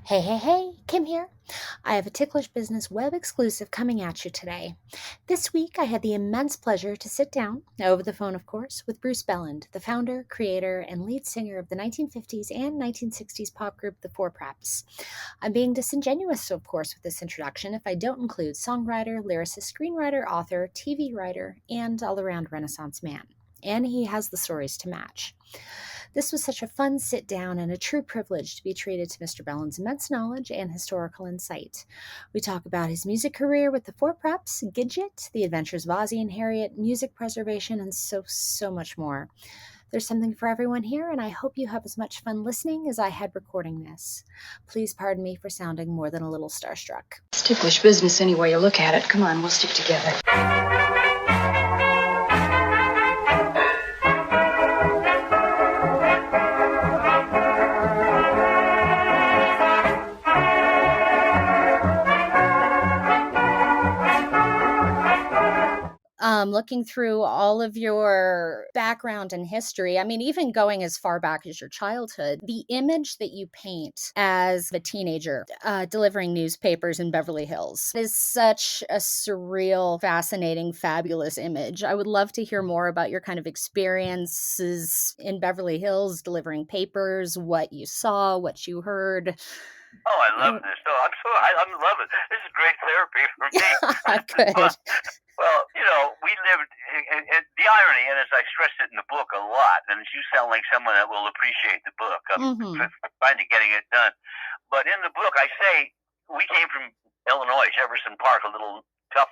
Hey, hey, hey, Kim here. I have a Ticklish Business web exclusive coming at you today. This week, I had the immense pleasure to sit down, over the phone, of course, with Bruce Belland, the founder, creator, and lead singer of the 1950s and 1960s pop group The Four Preps. I'm being disingenuous, of course, with this introduction if I don't include songwriter, lyricist, screenwriter, author, TV writer, and all around Renaissance man. And he has the stories to match. This was such a fun sit down and a true privilege to be treated to Mr. Belland's immense knowledge and historical insight. We talk about his music career with the Four Preps, Gidget, the adventures of Ozzie and Harriet, music preservation, and so much more. There's something for everyone here, and I hope you have as much fun listening as I had recording this. Please pardon me for sounding more than a little starstruck. It's ticklish business any way you look at it. Come on, we'll stick together. Looking through all of your background and history, I mean, even going as far back as your childhood, the image that you paint as a teenager delivering newspapers in Beverly Hills is such a surreal, fascinating, fabulous image. I would love to hear more about your kind of experiences in Beverly Hills, delivering papers, what you saw, what you heard. Oh, I love this. I'm loving it. This is great therapy for me. Good. Well, we lived, and the irony, and as I stress it in the book a lot, and you sound like someone that will appreciate the book. I'm finally getting it done. But in the book, I say we came from Illinois, Jefferson Park, a little tough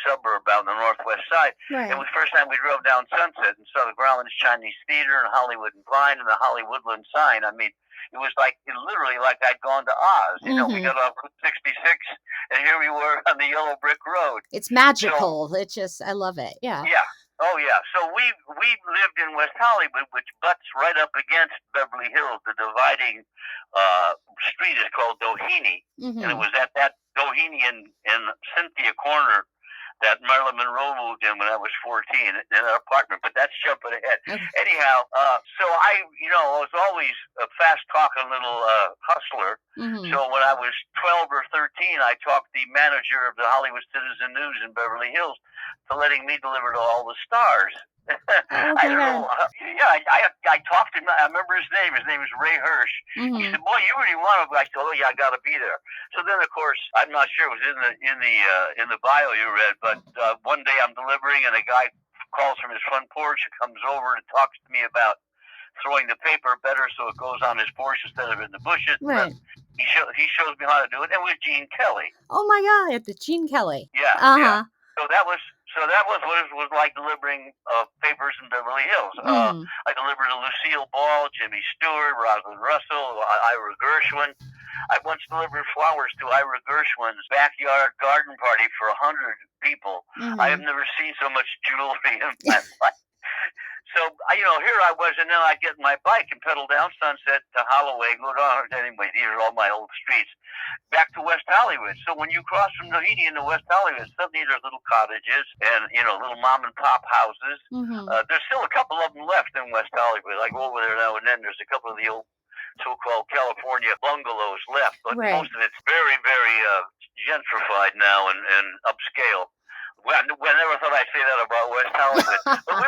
suburb out on the northwest side. Right. It was the first time we drove down Sunset and saw the Groundlings Chinese Theater and Hollywood and Vine and the Hollywoodland sign. I mean, it was literally like I'd gone to Oz. We got off Route 66, and here we were on the yellow brick road. It's magical. I love it. Yeah. Yeah. Oh, yeah. So we lived in West Hollywood, which butts right up against Beverly Hills. The dividing street is called Doheny, and it was at that Doheny in Cynthia Corner that Marilyn Monroe moved in when I was 14 in an apartment, but that's jumping ahead. Okay. Anyhow, so I was always a fast-talking little hustler. So when I was 12 or 13, I talked the manager of the Hollywood Citizen News in Beverly Hills to letting me deliver to all the stars. I don't know. I talked to him. I remember his name. His name is Ray Hirsch. He said, "Boy, you really want to?" I said, "Oh yeah, I got to be there." So then, of course, I'm not sure it was in the bio you read, but one day I'm delivering, and a guy calls from his front porch and comes over and talks to me about throwing the paper better so it goes on his porch instead of in the bushes. Right. He shows me how to do it, and it was Gene Kelly. Oh my God, it's Gene Kelly. Yeah. Yeah. So that was what it was like delivering papers in Beverly Hills. I delivered to Lucille Ball, Jimmy Stewart, Rosalind Russell, Ira Gershwin. I once delivered flowers to Ira Gershwin's backyard garden party for 100 people. I have never seen so much jewelry in my life. So, here I was, and then I'd get my bike and pedal down Sunset to Holloway, go down, anyway, these are all my old streets, back to West Hollywood. So when you cross from Doheny into West Hollywood, suddenly there's little cottages and, little mom and pop houses. There's still a couple of them left in West Hollywood. I go over there now and then. There's a couple of the old so-called California bungalows left, but most of it's very, very gentrified now and upscale. Well, I never thought I'd say that about West Hollywood. But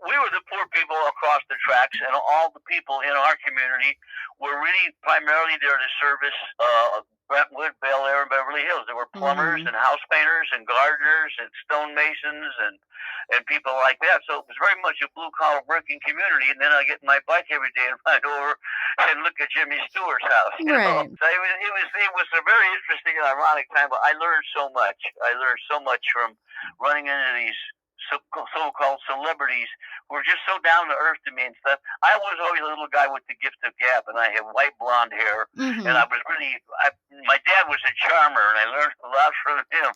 we were the poor people across the tracks, and all the people in our community were really primarily there to service Brentwood, Bel Air, and Beverly Hills. There were plumbers and house painters and gardeners and stonemasons and people like that. So it was very much a blue-collar working community. And then I get my bike every day and ride over and look at Jimmy Stewart's house. Right. So it was a very interesting and ironic time, but I learned so much. I learned so much from running into these so-called celebrities who were just so down to earth to me and stuff. I was always a little guy with the gift of gab, and I had white blonde hair, and I was my dad was a charmer, and I learned a lot from him.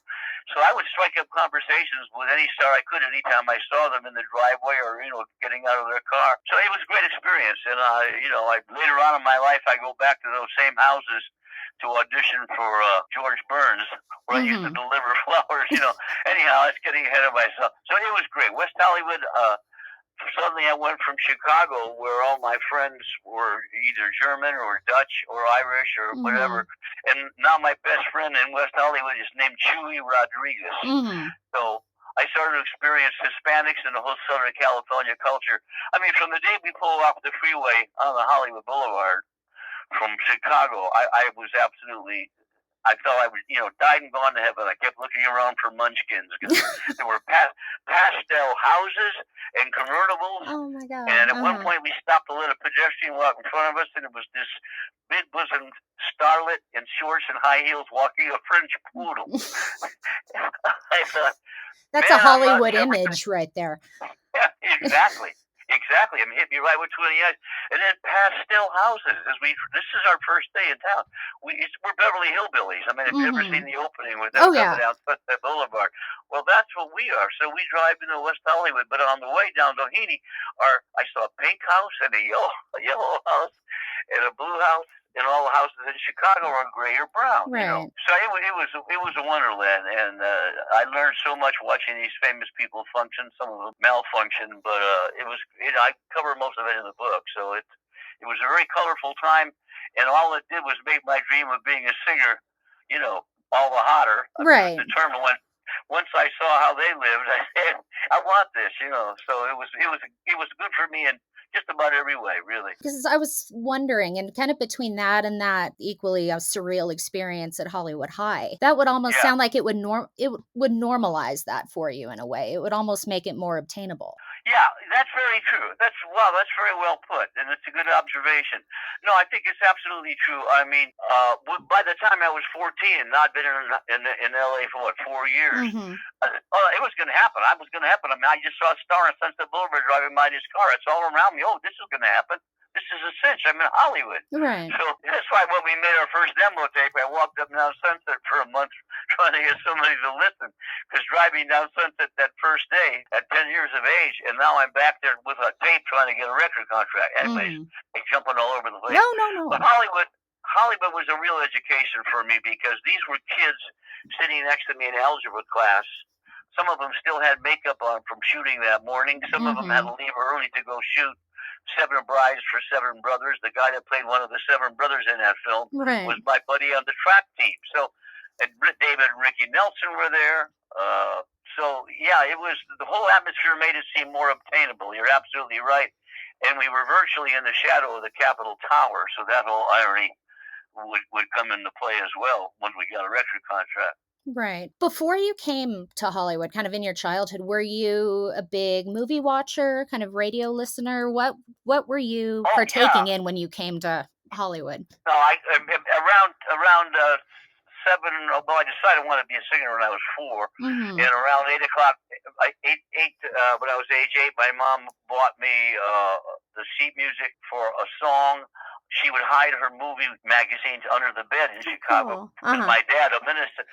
So I would strike up conversations with any star I could anytime I saw them in the driveway or, getting out of their car. So it was a great experience. And, later on in my life, I go back to those same houses to audition for George Burns, where I used to deliver flowers, Anyhow, it's getting ahead of myself. So it was great. West Hollywood, suddenly I went from Chicago, where all my friends were either German or Dutch or Irish or whatever, and now my best friend in West Hollywood is named Chuy Rodriguez. So I started to experience Hispanics and the whole Southern California culture. I mean, from the day we pulled off the freeway on the Hollywood Boulevard from Chicago, I was absolutely, I felt I was, died and gone to heaven. I kept looking around for munchkins because there were pastel houses and convertibles. Oh my God. And at one point we stopped to let a pedestrian walk in front of us, and it was this big bosomed starlet in shorts and high heels walking a French poodle. I thought, that's a Hollywood image right there. Yeah, exactly. Exactly. I mean, hit me right between the eyes. And then pastel houses. This is our first day in town. We're Beverly Hillbillies. I mean, have you ever seen the opening with them coming down Sunset Boulevard? Well, that's what we are. So we drive into West Hollywood, but on the way down Doheny, I saw a pink house and a yellow house and a blue house. And all the houses in Chicago are gray or brown. Right. So it was a wonderland, and I learned so much watching these famous people function. Some of them malfunction, but I cover most of it in the book. So it was a very colorful time, and all it did was make my dream of being a singer, all the hotter. Right. I was determined once I saw how they lived, I said, I want this. So it was good for me and just about every way, really. Because I was wondering, and kind of between that and that equally a surreal experience at Hollywood High, that would almost sound like it would normalize that for you in a way. It would almost make it more obtainable. Yeah, that's very true. That's very well put, and it's a good observation. No, I think it's absolutely true. I mean, by the time I was 14, and I'd been in LA for 4 years, it was going to happen. I mean, I just saw a star on Sunset Boulevard driving by this car. It's all around me. Oh, this is going to happen. This is a cinch. I'm in Hollywood. Right. So that's why when we made our first demo tape, I walked up and down Sunset for a month trying to get somebody to listen. Because driving down Sunset that first day at 10 years of age, and now I'm back there with a tape trying to get a record contract. Anyways, jumping all over the place. No. But Hollywood was a real education for me because these were kids sitting next to me in algebra class. Some of them still had makeup on from shooting that morning. Some of them had to leave early to go shoot Seven Brides for Seven Brothers. The guy that played one of the Seven Brothers in that film was my buddy on the track team. So, and David and Ricky Nelson were there. So, yeah, it was, the whole atmosphere made it seem more obtainable. You're absolutely right. And we were virtually in the shadow of the Capitol Tower. So that whole irony would come into play as well when we got a record contract. Right. Before you came to Hollywood, kind of in your childhood, were you a big movie watcher, kind of radio listener? What were you partaking in when you came to Hollywood? No, around 7. Well, I decided I wanted to be a singer when I was 4, and around 8 o'clock, when I was age 8, my mom bought me the sheet music for a song. She would hide her movie magazines under the bed in Chicago. My dad, a minister,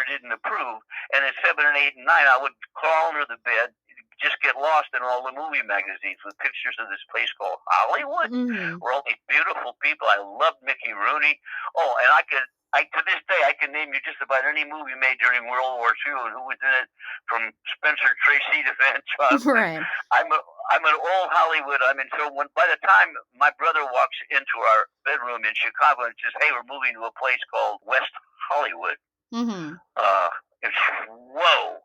didn't approve. And at 7 and 8 and 9, I would crawl under the bed, just get lost in all the movie magazines with pictures of this place called Hollywood, where all these beautiful people. I loved Mickey Rooney. Oh, and to this day, I can name you just about any movie made during World War II and who was in it, from Spencer Tracy to Van Johnson. Right. I'm an old Hollywood. By the time my brother walks into our bedroom in Chicago and says, "Hey, we're moving to a place called West Hollywood," it's whoa.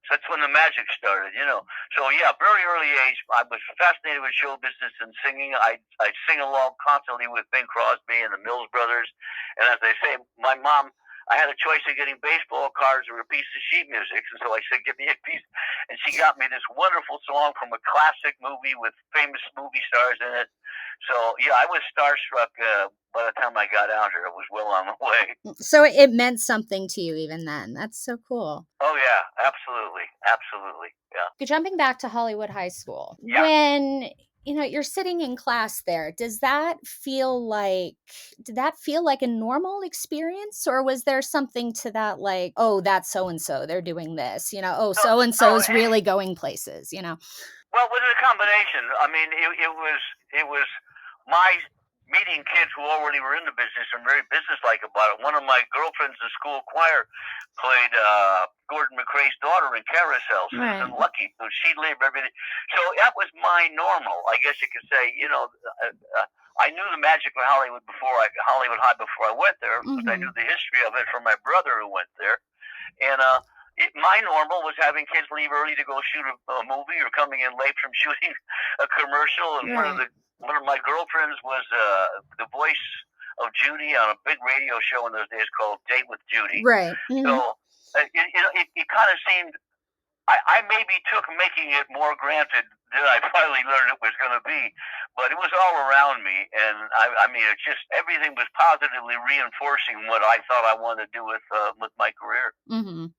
So that's when the magic started, So yeah, very early age, I was fascinated with show business and singing. I'd sing along constantly with Bing Crosby and the Mills Brothers. And as I say, my mom, I had a choice of getting baseball cards or a piece of sheet music. And so I said, give me a piece. And she got me this wonderful song from a classic movie with famous movie stars in it. So yeah, I was starstruck by the time I got out here. I was well on the way. So it meant something to you even then. That's so cool. Oh yeah, absolutely. Absolutely. Yeah. Jumping back to Hollywood High School. Yeah. When you're sitting in class there, did that feel like a normal experience, or was there something to that, like, oh, that's so-and-so, they're doing this, so-and-so's really going places, Well, it was a combination. I mean, it was my meeting kids who already were in the business and very businesslike about it. One of my girlfriends in school choir played Gordon McRae's daughter in Carousel, Susan Lucky. So she lived everything. So that was my normal, I guess you could say. I knew the magic of Hollywood Hollywood High before I went there, because I knew the history of it from my brother who went there. And my normal was having kids leave early to go shoot a movie, or coming in late from shooting a commercial. And one of my girlfriends was the voice of Judy on a big radio show in those days called Date with Judy. Right. So it kind of seemed, I maybe took making it more granted than I finally learned it was going to be, but it was all around me, and I mean, it just, everything was positively reinforcing what I thought I wanted to do with my career. Mm-hmm.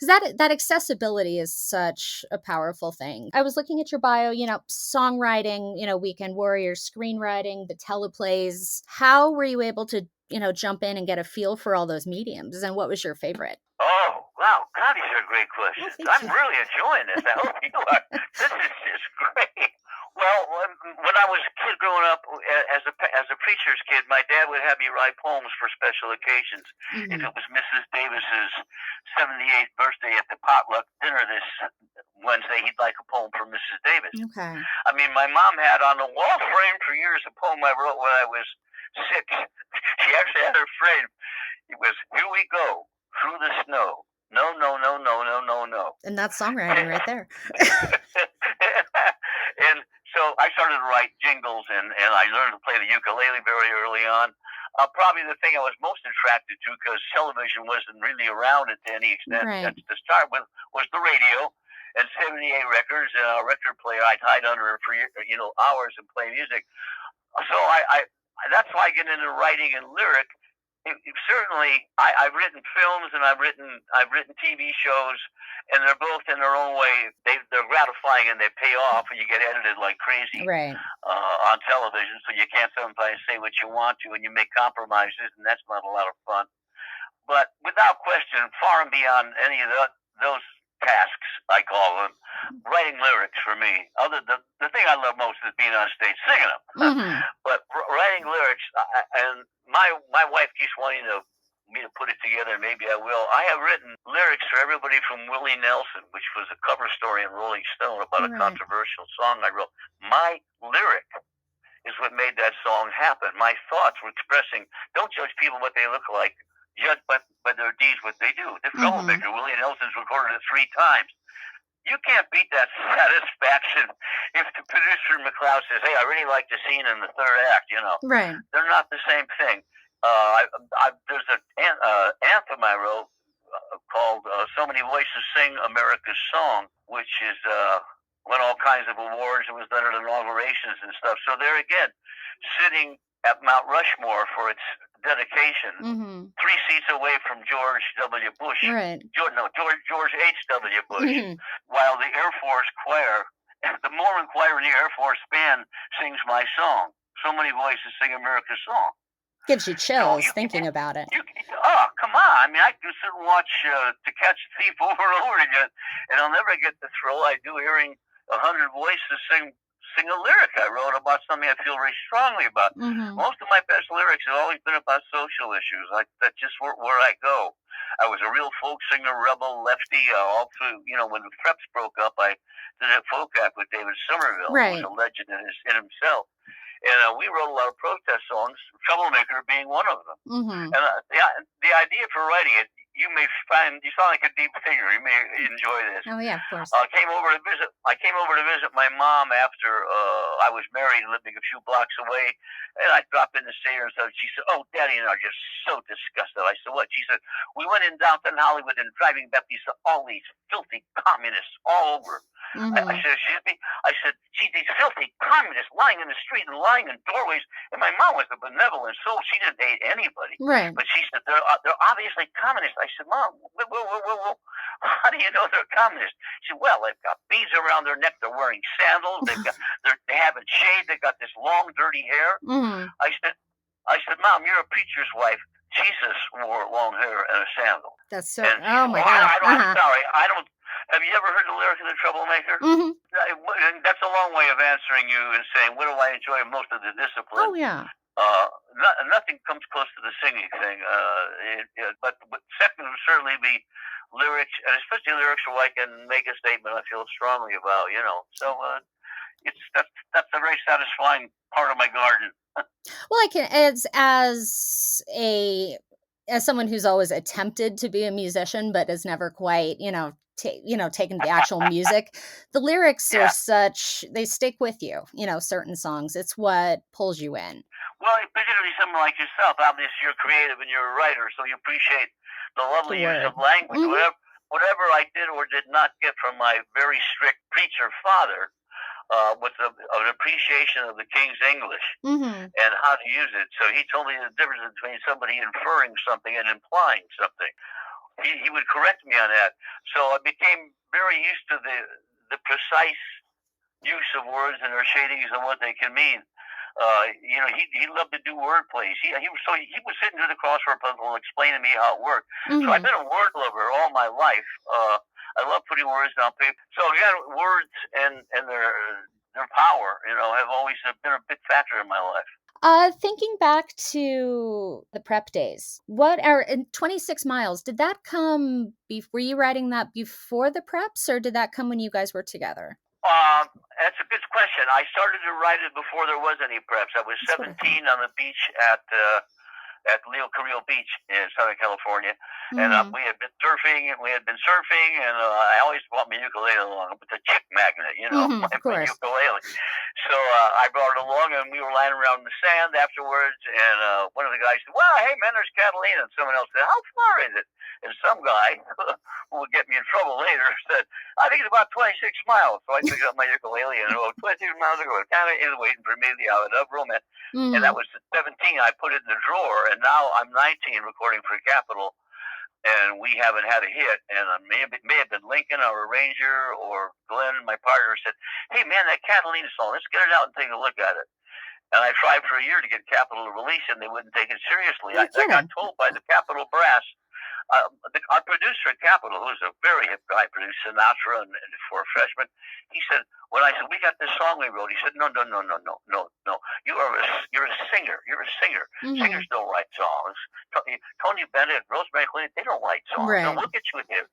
Because that accessibility is such a powerful thing. I was looking at your bio, songwriting, Weekend Warrior, screenwriting, the teleplays. How were you able to, jump in and get a feel for all those mediums, and what was your favorite? Oh, wow. God, these are great questions. I'm really enjoying this. I hope you are. This is just great. Well, when I was a kid growing up, as a preacher's kid, my dad would have me write poems for special occasions. If it was Mrs. Davis's 78th birthday at the potluck dinner this Wednesday, he'd like a poem from Mrs. Davis. Okay. I mean, my mom had on the wall frame for years a poem I wrote when I was 6. She actually had her frame. It was, "Here we go through the snow. No, no, no, no, no, no, no." And that's songwriting right there. And so I started to write jingles, and I learned to play the ukulele very early on. Probably the thing I was most attracted to, because television wasn't really around to any extent to start with, was the radio and 78 records and a record player I'd hide under for hours and play music. So that's why I get into writing and lyric. Certainly, I've written films and I've written TV shows, and they're both in their own way. They're gratifying and they pay off, and you get edited like crazy on television, so you can't sometimes say what you want to, and you make compromises, and that's not a lot of fun. But without question, far and beyond any of those tasks, I call them, writing lyrics for me. The thing I love most is being on stage singing them. But writing lyrics, and my wife keeps wanting me to put it together, and maybe I will. I have written lyrics for everybody from Willie Nelson, which was a cover story in Rolling Stone about a controversial song I wrote. My lyric is what made that song happen. My thoughts were expressing, don't judge people what they look like, judge by their deeds what they do. The Troublemaker, Willie Nelson's recorded it 3 times. You can't beat that satisfaction if the producer McLeod says, "Hey, I really like the scene in the 3rd act." Right. They're not the same thing. There's an anthem I wrote called "So Many Voices Sing America's Song," which is won all kinds of awards. It was done at inaugurations and stuff. So there again, sitting at Mount Rushmore for its dedication, 3 seats away from George W. Bush. Right. George H.W. Bush. While the Air Force choir, the Mormon choir in the Air Force band, sings my song. So Many Voices Sing America's Song. Gives you chills thinking about it. Come on. I mean, I can sit and watch To Catch a Thief over and over again, and I'll never get the thrill I do hearing 100 voices sing a lyric I wrote about something I feel very strongly about. Most of my best lyrics have always been about social issues. That's just where I go. I was a real folk singer, rebel, lefty, all through, when the Preps broke up, I did a folk act with David Somerville, who was a legend in himself. And we wrote a lot of protest songs, Troublemaker being one of them. And the idea for writing it, you sound like a deep thinker. You may enjoy this. Oh yeah, of course. I came over to visit my mom after I was married, living a few blocks away, and I dropped in to see her and said, she said, "Oh, Daddy and I are just so disgusted." I said, "What?" She said, "We went in downtown Hollywood and driving back all these filthy communists all over." I said, "Excuse me?" I said, "Gee, these filthy communists lying in the street and lying in doorways." And my mom was a benevolent soul. She didn't hate anybody. Right. But she said, they're obviously communists. I said, "Mom, whoa. How do you know they're communists?" She said, "Well, they've got beads around their neck. They're wearing sandals. They haven't shaved. They've got this long, dirty hair." I said, "Mom, you're a preacher's wife. Jesus wore long hair and a sandal." That's so. Oh my God. I'm sorry. I don't. Have you ever heard the lyric of The Troublemaker? And that's a long way of answering you and saying, what do I enjoy most of the discipline? Oh, yeah. Nothing comes close to the singing thing. But second would certainly be lyrics, and especially lyrics where I can make a statement I feel strongly about. So that's a very satisfying part of my garden. Well, I can as someone who's always attempted to be a musician but has never quite, taken the actual music. The lyrics are Yeah. they stick with you, certain songs. It's what pulls you in. Well, particularly someone like yourself, obviously you're creative and you're a writer, so you appreciate the The lovely use word. of language. Mhm. Whatever I did or did not get from my very strict preacher father was an appreciation of the King's English Mhm. and how to use it. So he told me the difference between somebody inferring something and implying something. He would correct me on that. So I became very used to the precise use of words and their shadings and what they can mean. He loved to do word plays. He would sit into the crossword puzzle and explain to me how it worked. So I've Mhm. been a word lover all my life. I love putting words down paper. So again, words and their power, have always been a big factor in my life. Thinking back to the prep days, what are in 26 miles? Did that come? Were you writing that before the preps, or did that come when you guys were together? That's a good question. I started to write it before there was any preps. I was That's what I 17 on the beach at Leo Carrillo Beach in Southern California, and Mhm. we had been surfing, and I always brought my ukulele along with a chick magnet, Mhm. Of my course. ukulele. So I brought it along, and we were lying around in the sand afterwards, and one of the guys said, "Well, hey man, there's Catalina," and someone else said, "How far is it?" And some guy who would get me in trouble later said, "I think it's about 26 miles." So I picked up my ukulele and 26 miles ago, Catalina is waiting for me at the island of romance. And that Mhm. was 17. I put it in the drawer, and now I'm 19 recording for Capitol, and we haven't had a hit. And may have been Lincoln or a Ranger or Glenn, my partner, said, "Hey man, that Catalina song, let's get it out and take a look at it." And I tried for a year to get Capitol to release it, and they wouldn't take it seriously. You're I got kidding. told by the Capitol brass, our producer at Capitol, who was a very hip guy, produced Sinatra and for a freshman. He said, when I said we got this song we wrote, he said, "No, no, no, no, no, no, no. You're a singer. You're a singer. Mhm. Singers don't write songs. Tony Bennett, Rosemary Clinton, they don't write songs. No, Right. we'll get you a hit.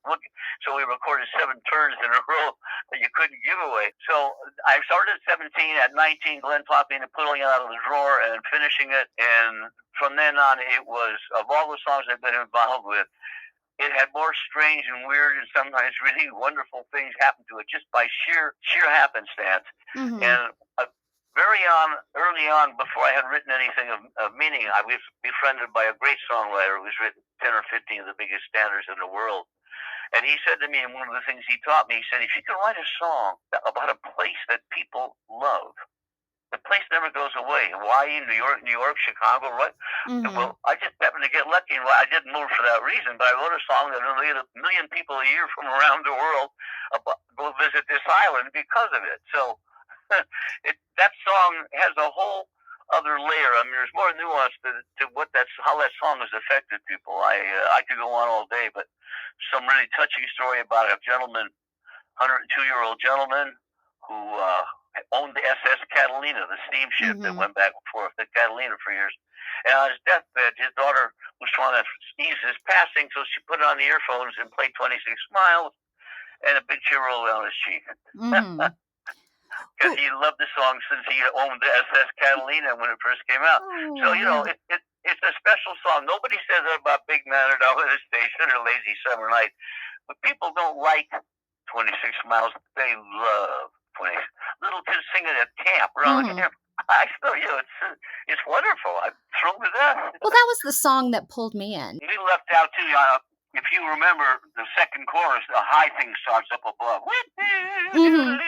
So we recorded 7 turns in a row that you couldn't give away. So I started at 17. At 19, Glenn taught me to pulling it out of the drawer and finishing it. And from then on, it was, of all the songs I've been involved with, it had more strange and weird and sometimes really wonderful things happen to it just by sheer happenstance. Mhm. And early on, before I had written anything of meaning, I was befriended by a great songwriter who's written 10 or 15 of the biggest standards in the world. And he said to me, and one of the things he taught me, he said, if you can write a song about a place that people love, the place never goes away. Hawaii, New York, Chicago, right? Mhm. Well, I just happened to get lucky. Well, I didn't move for that reason, but I wrote a song that a million people a year from around the world go visit this island because of it. So that song has a whole other layer. I mean, there's more nuance to how that song has affected people. I could go on all day, but some really touching story about a gentleman, 102-year-old gentleman who owned the SS Catalina, the steamship that Mhm. went back and forth, the Catalina for years. And on his deathbed, his daughter was trying to ease his passing, so she put on the earphones and played 26 Miles, and a big tear rolled down his cheek. Mhm. Because Who he loved the song since he owned the SS Catalina when it first came out. So, Oh, yeah. it's a special song. Nobody says that about Big Man or Down at the Station or Lazy Summer Night. But people don't like 26 Miles. They love 20. Little kids singing at camp, around the Mhm. camp. I still, it's wonderful. I'm thrilled to death. Well, that was the song that pulled me in. We left out too. If you remember the second chorus, the high thing starts up above. Mhm.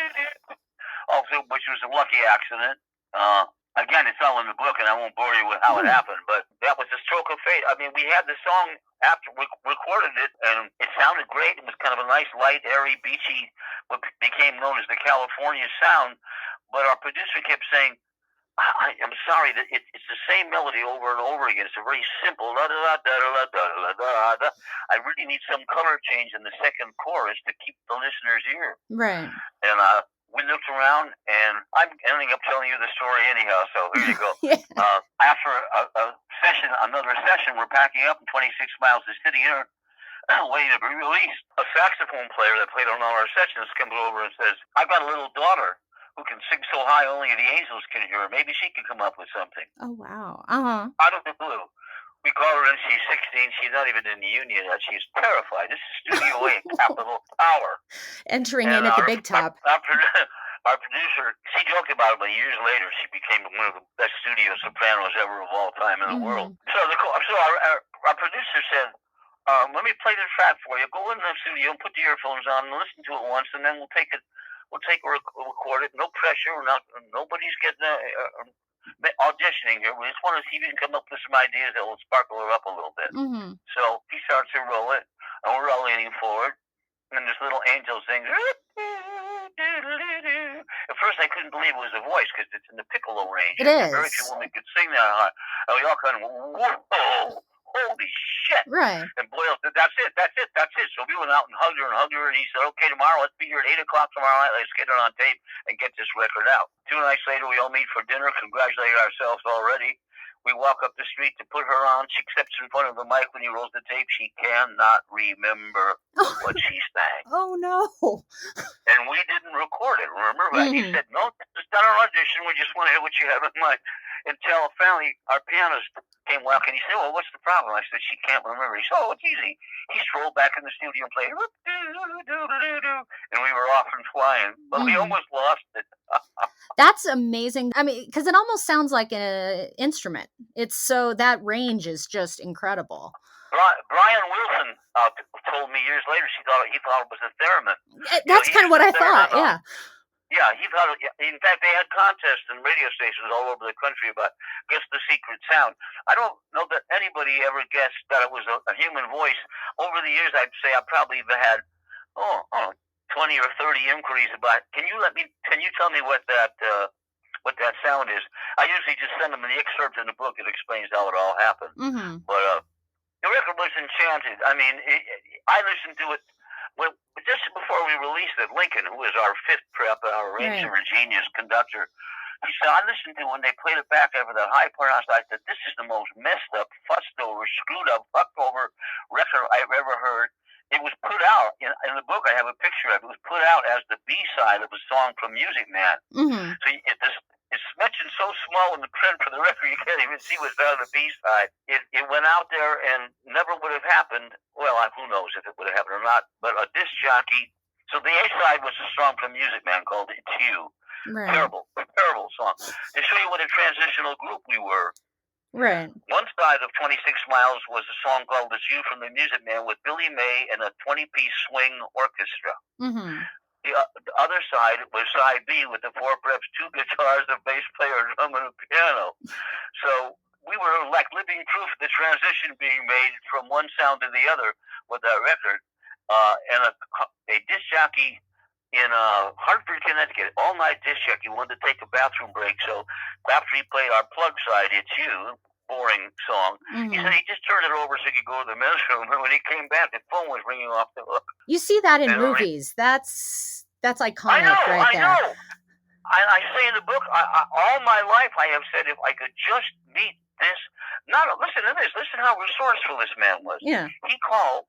Also, which was a lucky accident. Again, it's all in the book, and I won't bore you with how it Mhm. happened, but that was a stroke of fate. I mean, we had the song after we recorded it, and it sounded great. It was kind of a nice, light, airy, beachy, what became known as the California sound. But our producer kept saying, I'm sorry that it's the same melody over and over again. It's a very simple da da da da da da da da. I really need some color change in the second chorus to keep the listener's ear. Right. And we looked around, And I'm ending up telling you the story anyhow, so here you go. Yeah. After another session, we're packing up in 26 miles of city here, waiting to be released. A saxophone player that played on all our sessions comes over and says, I've got a little daughter who can sing so high only the angels can hear her. Maybe she can come up with something. Oh, wow. Uh-huh. Out of the blue. We call her in, she's 16, she's not even in the union yet, she's terrified. This is Studio A at Capitol Tower. Entering in at the big top. Our producer, she joked about it, but years later, she became one of the best studio sopranos ever of all time in the world. So our producer said, let me play the track for you. Go in the studio and put the earphones on and listen to it once, and then we'll record it. No pressure. Nobody's getting auditioning here. We just want to see if you can come up with some ideas that will sparkle her up a little bit. Mm-hmm. So he starts to roll it, and we're all leaning forward, and this little angel sings. At first, I couldn't believe it was a voice because it's in the piccolo range. It is. Very few women could sing that high. And we all kind of, whoa, holy shit. Right. And Boyle said, that's it. So we went out and hugged her, and he said, okay, tomorrow, let's be here at 8 o'clock tomorrow night. Let's get it on tape and get this record out. 2 nights later, we all meet for dinner, congratulate ourselves already. We walk up the street to put her on. She steps in front of the mic when he rolls the tape. She cannot remember what she sang. Oh, no. And we didn't record it, remember? Mm-hmm. He said, no, this is not an audition. We just want to hear what you have in mind. Until finally, our pianist came walking. He said, well, what's the problem? I said, she can't remember. He said, oh, it's easy. He strolled back in the studio and played, and we were off and flying. But we almost lost it. That's amazing. I mean, because it almost sounds like an instrument. It's so, that range is just incredible. Brian Wilson told me years later he thought it was a theremin. That's kind of what I thought, yeah. Yeah, he thought it, in fact, they had contests in radio stations all over the country about guess the secret sound. I don't know that anybody ever guessed that it was a human voice. Over the years, I'd say I probably have had 20 or 30 inquiries about, can you tell me what that sound is? I usually just send them the excerpt in the book. It explains how it all happened. Mm-hmm. But the record was enchanted. I mean, I listened to it just before we released it. Lincoln, who was our fifth prep, our arranger, genius conductor, he said, I listened to it when they played it back over the high part. I said, this is the most messed up, fussed over, screwed up, fucked over record I've ever heard. It was put out, in the book I have a picture of it, was put out as the B-side of a song from Music Man. Mm-hmm. So it's mentioned so small in the print for the record, you can't even see what's on the B-side. It went out there and never would have happened. Well, who knows if it would have happened or not, but a disc jockey. So the A-side was a song from Music Man called It's You. Right. Terrible song. To show you what a transitional group we were. Right. One side of 26 Miles was a song called It's You from the Music Man with Billy May and a 20-piece swing orchestra. Mm-hmm. The other side was side B with the 4 preps, 2 guitars, a bass player, a drum, and a piano. So we were like living proof of the transition being made from one sound to the other with that record. And a disc jockey in Hartford, Connecticut, all-night disc jockey, wanted to take a bathroom break. So after he played our plug side, It's You, boring song, he said he just turned it over so he could go to the men's room. And when he came back, the phone was ringing off the hook. You see that in movies. That's iconic right there. I know. I say in the book, all my life I have said, if I could just meet this, listen to this. Listen how resourceful this man was. Yeah. He called.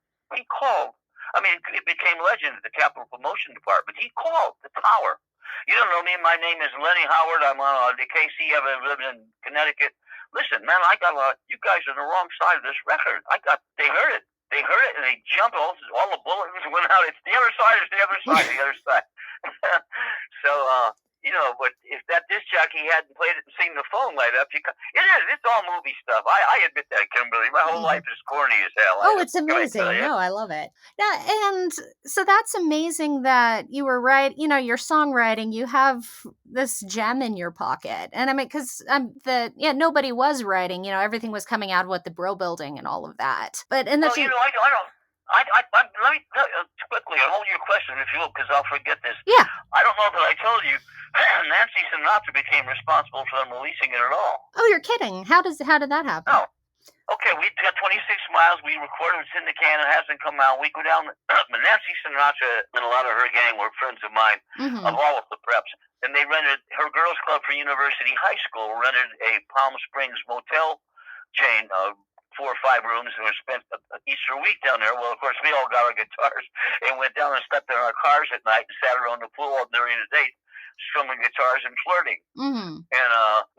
I mean, it became legend at the Capitol Promotion Department. He called the tower. You don't know me. My name is Lenny Howard. I'm on the KC. I live in Connecticut. Listen, man, you guys are on the wrong side of this record. They heard it. And they jumped. All the bulletins went out. It's the other side. It's the other side. The other side. So, but if that disc jockey hadn't played it and seen the phone light up, it's all movie stuff. I admit that, Kimberly. My whole life is corny as hell. It's amazing. No, I love it. Yeah, and so that's amazing that you were right. Your songwriting, you have this gem in your pocket. And I mean, because nobody was writing, everything was coming out of the Brill Building and all of that. But, and that's, I don't. Let me quickly hold your question, if you will, because I'll forget this. Yeah. I don't know that I told you, Nancy Sinatra became responsible for them releasing it at all. Oh, you're kidding. How did that happen? No. Okay, we got 26 miles. We recorded it's in the can. It hasn't come out. We go down. Nancy Sinatra and a lot of her gang were friends of mine, of all of the preps. And they rented her girls' club for University High School. Rented a Palm Springs motel chain, 4 or 5 rooms, and we spent Easter week down there. Well, of course, we all got our guitars and went down and slept in our cars at night and sat around the pool during the day, strumming guitars and flirting. And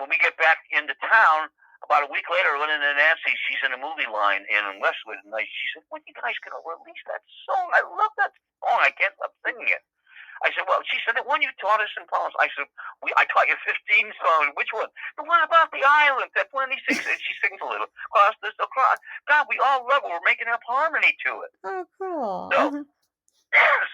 when we get back into town, about a week later, I went into Nancy. She's in a movie line in Westwood, and she said, "When you guys gonna release that song? I love that song. I can't stop singing it." I said, "Well," she said, "the one you taught us in Palms." I said, "I taught you 15 songs. Which one? The one about the island that 26." And she sings a little. Across. God, we all love it. We're making up harmony to it. Oh, cool. So,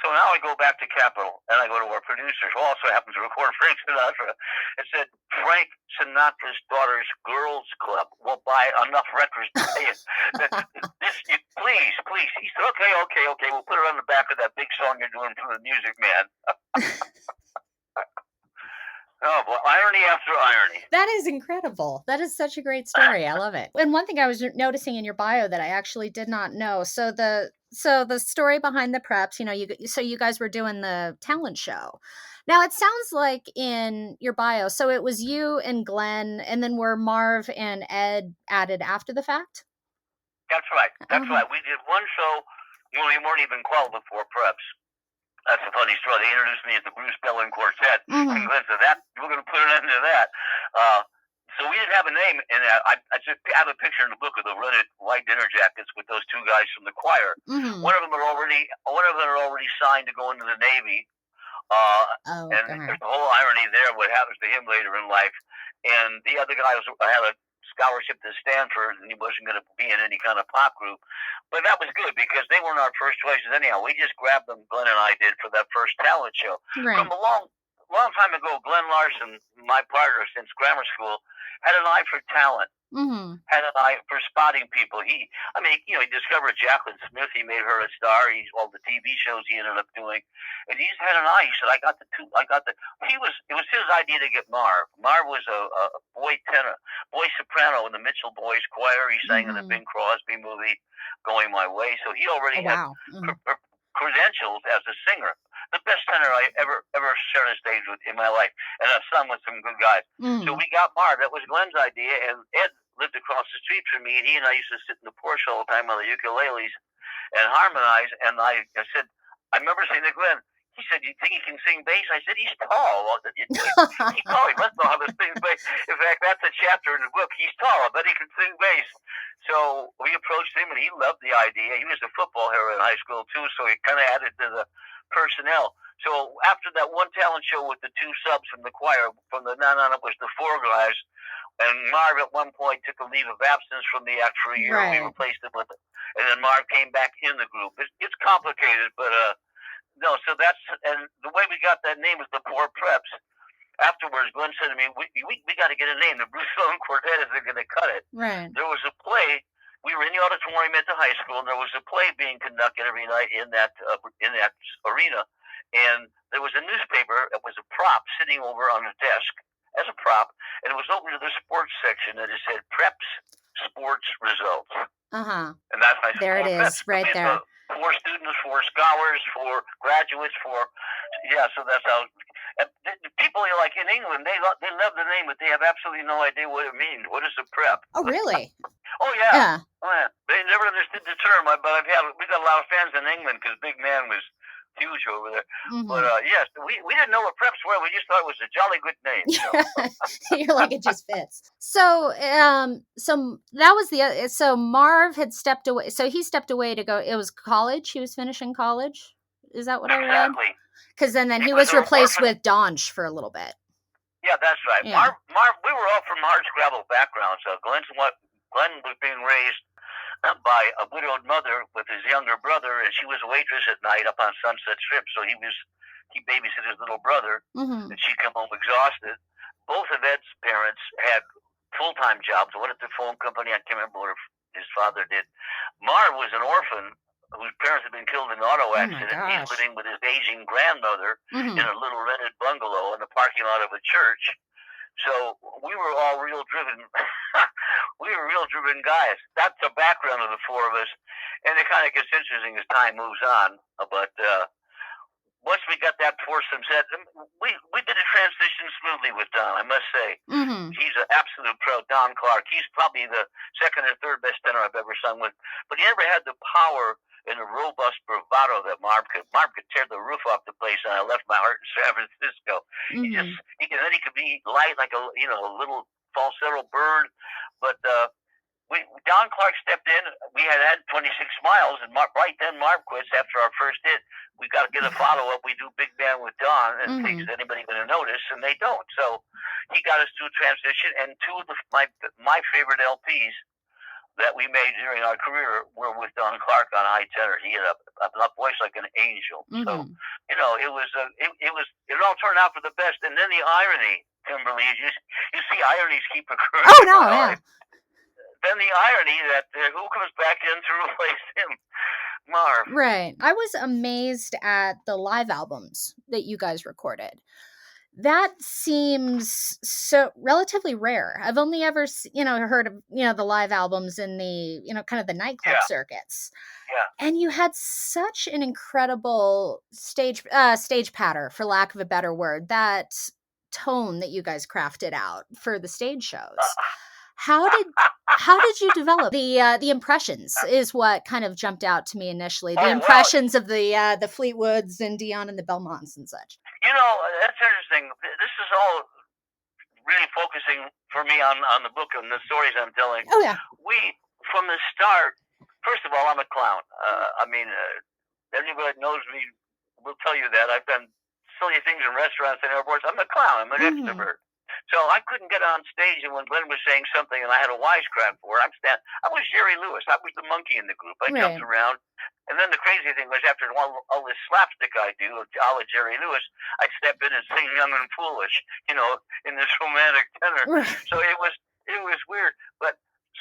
so now I go back to Capitol, and I go to our producer, who also happens to record Frank Sinatra, and said, "Frank Sinatra's daughter's girls' club will buy enough records to pay it. Please, please." He said, okay. We'll put it on the back of that big song you're doing for the Music Man." Oh, well, irony after irony. That is incredible. That is such a great story. I love it. And one thing I was noticing in your bio that I actually did not know. So the story behind the preps, you guys were doing the talent show. Now it sounds like in your bio, so it was you and Glenn, and then were Marv and Ed added after the fact? That's right. Right. We did one show when we weren't even qualified for preps. That's a funny story. They introduced me as the Bruce Belland Quartet, and Glenn said, "We're going to put an end to that." So we didn't have a name, and I just have a picture in the book of the rented white dinner jackets with those 2 guys from the choir. One of them are already signed to go into the Navy, and there's a whole irony there. What happens to him later in life, and the other guy had a scholarship to Stanford, and he wasn't going to be in any kind of pop group. But that was good because they weren't our first choices anyhow. We just grabbed them, Glenn and I did, for that first talent show. Right. From a long time ago, Glenn Larson, my partner since grammar school, had an eye for talent. Had an eye for spotting people. He discovered Jacqueline Smith. He made her a star. All the TV shows he ended up doing, and he's had an eye. He said, it was his idea to get Marv. Marv was a boy soprano in the Mitchell Boys Choir. He sang in the Bing Crosby movie, "Going My Way." So he already had credentials as a singer. The best tenor I ever shared a stage with in my life, and I've sung with some good guys. So we got Marv. That was Glenn's idea, and Ed lived across the street from me, and he and I used to sit in the porch all the time on the ukuleles and harmonize. And I said, I remember saying to Glenn, he said, "You think he can sing bass?" I said, "He's tall." I said, "He's tall. He must know how to sing bass." In fact, that's a chapter in the book. He's tall. I bet he can sing bass. So we approached him, and he loved the idea. He was a football hero in high school, too, so he kind of added to the personnel. So after that one talent show with the 2 subs from the choir, from the it was the 4 guys, and Marv at one point took a leave of absence from the act for a year. Right. We replaced him with it, and then Marv came back in the group. It's complicated, but no. So and the way we got that name was the Poor Preps. Afterwards, Glenn said to me, "We got to get a name. The Bruce Belland Quartet isn't going to cut it." Right. There was a play. We were in the auditorium at the high school, and there was a play being conducted every night in that arena. And there was a newspaper that was a prop sitting over on a desk as a prop, and it was open to the sports section, and it said "Preps Sports Results." And that's my there it is, right there. 4 students, 4 scholars, 4 graduates, 4. So that's how. People like in England, they love the name, but they have absolutely no idea what it means. What is a prep? Oh, really? Oh yeah. They never understood the term, but we got a lot of fans in England because Big Man was huge over there. But yes, we didn't know what preps were. We just thought it was a jolly good name. You're like, it just fits. So that was so Marv had stepped away. So he stepped away to go. It was college. He was finishing college. Is that what I read? Exactly. Because then he was replaced with Donch for a little bit. Yeah, that's right. Yeah. Marv, we were all from hard scrabble backgrounds. So Glenn was being raised by a widowed mother with his younger brother, and she was a waitress at night up on Sunset Strip. So he babysit his little brother, and she'd come home exhausted. Both of Ed's parents had full-time jobs. One at the phone company. I can't remember what his father did. Marv was an orphan whose parents had been killed in an auto accident. He's living with his aging grandmother in a little rented bungalow in the parking lot of a church. So we were all real driven. We were real driven guys. That's the background of the four of us, and it kind of gets interesting as time moves on. But once we got that foursome set, we did a transition smoothly with Don, I must say. Mm-hmm. He's an absolute pro, Don Clark. He's probably the second or third best tenor I've ever sung with. But he never had the power and the robust bravado that Marv could. Marv could tear the roof off the place, and I left my heart in San Francisco. Mm-hmm. He could be light like a little falsetto bird, but Don Clark stepped in. We had 26 Miles, and right then Marv quits after our first hit. We got to get a follow up. We do big band with Don, and thinks anybody going to notice, and they don't. So he got us to a transition, and two of my favorite LPs that we made during our career were with Don Clark on high tenor. He had a voice like an angel. So it all turned out for the best. And then the irony, Kimberly, you see ironies keep occurring. Oh no, yeah. Then the irony that who comes back in to replace him? Marv. Right. I was amazed at the live albums that you guys recorded. That seems so relatively rare. I've only ever, heard of, the live albums in the, kind of the nightclub circuits. Yeah. And you had such an incredible stage patter, for lack of a better word, that tone that you guys crafted out for the stage shows. How did you develop the impressions? Is what kind of jumped out to me initially. The impressions of the Fleetwoods and Dion and the Belmonts and such. That's interesting. This is all really focusing for me on the book and the stories I'm telling. Oh yeah. We from the start. First of all, I'm a clown. Anybody that knows me will tell you that I've done silly things in restaurants and airports. I'm a clown. I'm an extrovert. So I couldn't get on stage, and when Glenn was saying something and I had a wisecrack for it, I was Jerry Lewis. I was the monkey in the group. I jumped around. And then the crazy thing was, after all this slapstick I do, a la Jerry Lewis, I'd step in and sing Young and Foolish, in this romantic tenor. So it was weird. But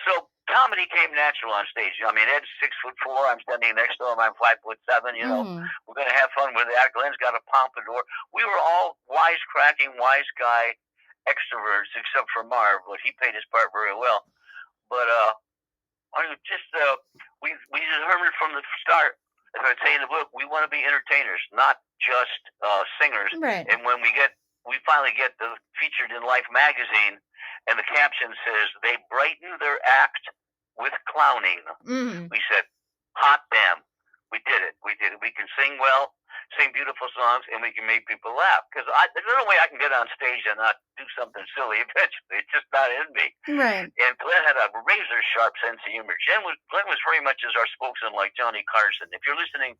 so comedy came natural on stage. Ed's 6'4", I'm standing next to him, I'm 5'7", we're going to have fun with that. Glenn's got a pompadour. We were all wisecracking, wise guy extroverts, except for Marv, but he played his part very well. But we determined from the start, as I say in the book, we want to be entertainers, not just singers. Right. And when we finally get featured in Life magazine, and the caption says they brighten their act with clowning. We said, hot damn, we did it. We can sing well, sing beautiful songs, and we can make people laugh. Because there's no way I can get on stage and not do something silly eventually. It's just not in me. Right. And Glenn had a razor-sharp sense of humor. Glenn was very much as our spokesman, like Johnny Carson. If you're listening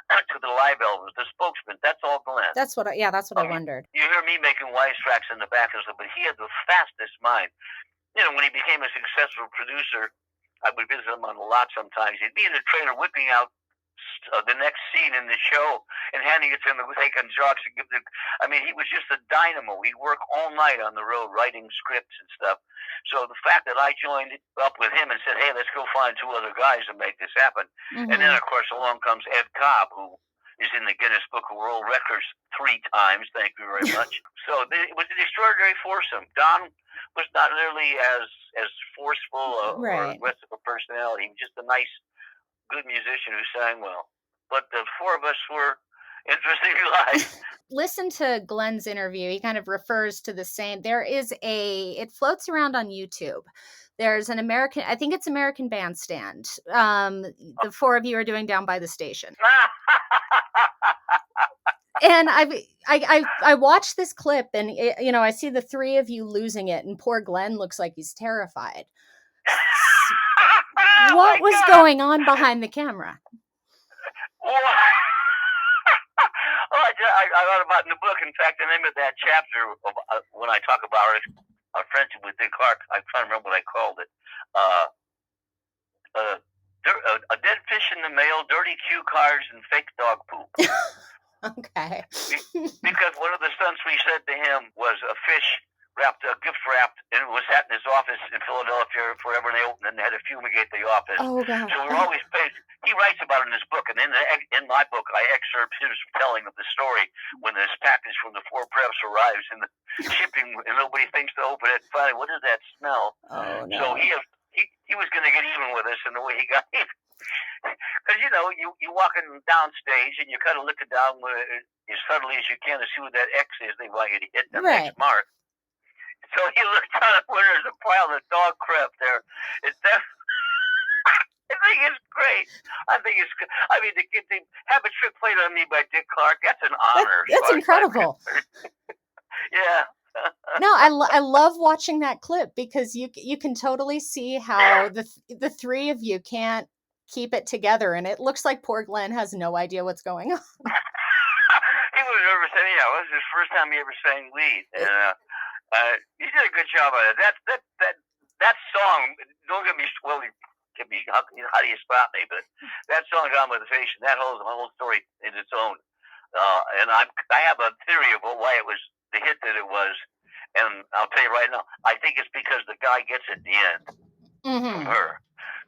to the live albums, the spokesman, that's all Glenn. That's what I wondered. You hear me making wisecracks in the back and stuff, but he had the fastest mind. When he became a successful producer, I would visit him on a lot sometimes. He'd be in the trailer whipping out the next scene in the show and handing it to him and taking jokes. He was just a dynamo. He'd work all night on the road writing scripts and stuff. So the fact that I joined up with him and said, hey, let's go find two other guys and make this happen. And then, of course, along comes Ed Cobb, who is in the Guinness Book of World Records 3 times. Thank you very much. So it was an extraordinary foursome. Don was not nearly as forceful or aggressive a personality. He was just a nice, good musician who sang well. But the four of us were interesting lives. Listen to Glenn's interview. He kind of refers to the same. It floats around on YouTube. There's an American Bandstand. The four of you are doing Down by the Station. And I watched this clip, and I see the three of you losing it, and poor Glenn looks like he's terrified. What was going on behind the camera? I wrote about in the book. In fact, the name of that chapter, when I talk about our friendship with Dick Clark, I'm trying to remember what I called it. A dead fish in the mail, dirty cue cards, and fake dog poop. Okay. Because one of the stunts we said to him was a fish gift wrapped, and it was sat in his office in Philadelphia forever, and they opened and had to fumigate the office. Oh, God. So we're always he writes about it in his book, and in my book, I excerpt his telling of the story when this package from the Four Preps arrives in the shipping, and nobody thinks to open it. Finally, what does that smell? Oh no! So he was going to get even with us in the way he got even. Because you walking downstage and you kind of look it down as subtly as you can to see what that X is they want you to hit the next mark. So he looked down where there's a pile of dog crap there. I think it's great. I mean, to have a trick played on me by Dick Clark, that's an honor. That's incredible. Yeah. No, I love watching that clip because you can totally see how the three of you can't keep it together, and it looks like poor Glenn has no idea what's going on. He was nervous anyhow. It was his first time he ever sang lead, and he did a good job at it. That song, don't get me how do you stop me? But that song, "Down by the Station," that whole story in its own. And I have a theory of why it was the hit that it was, and I'll tell you right now, I think it's because the guy gets it at the end from her.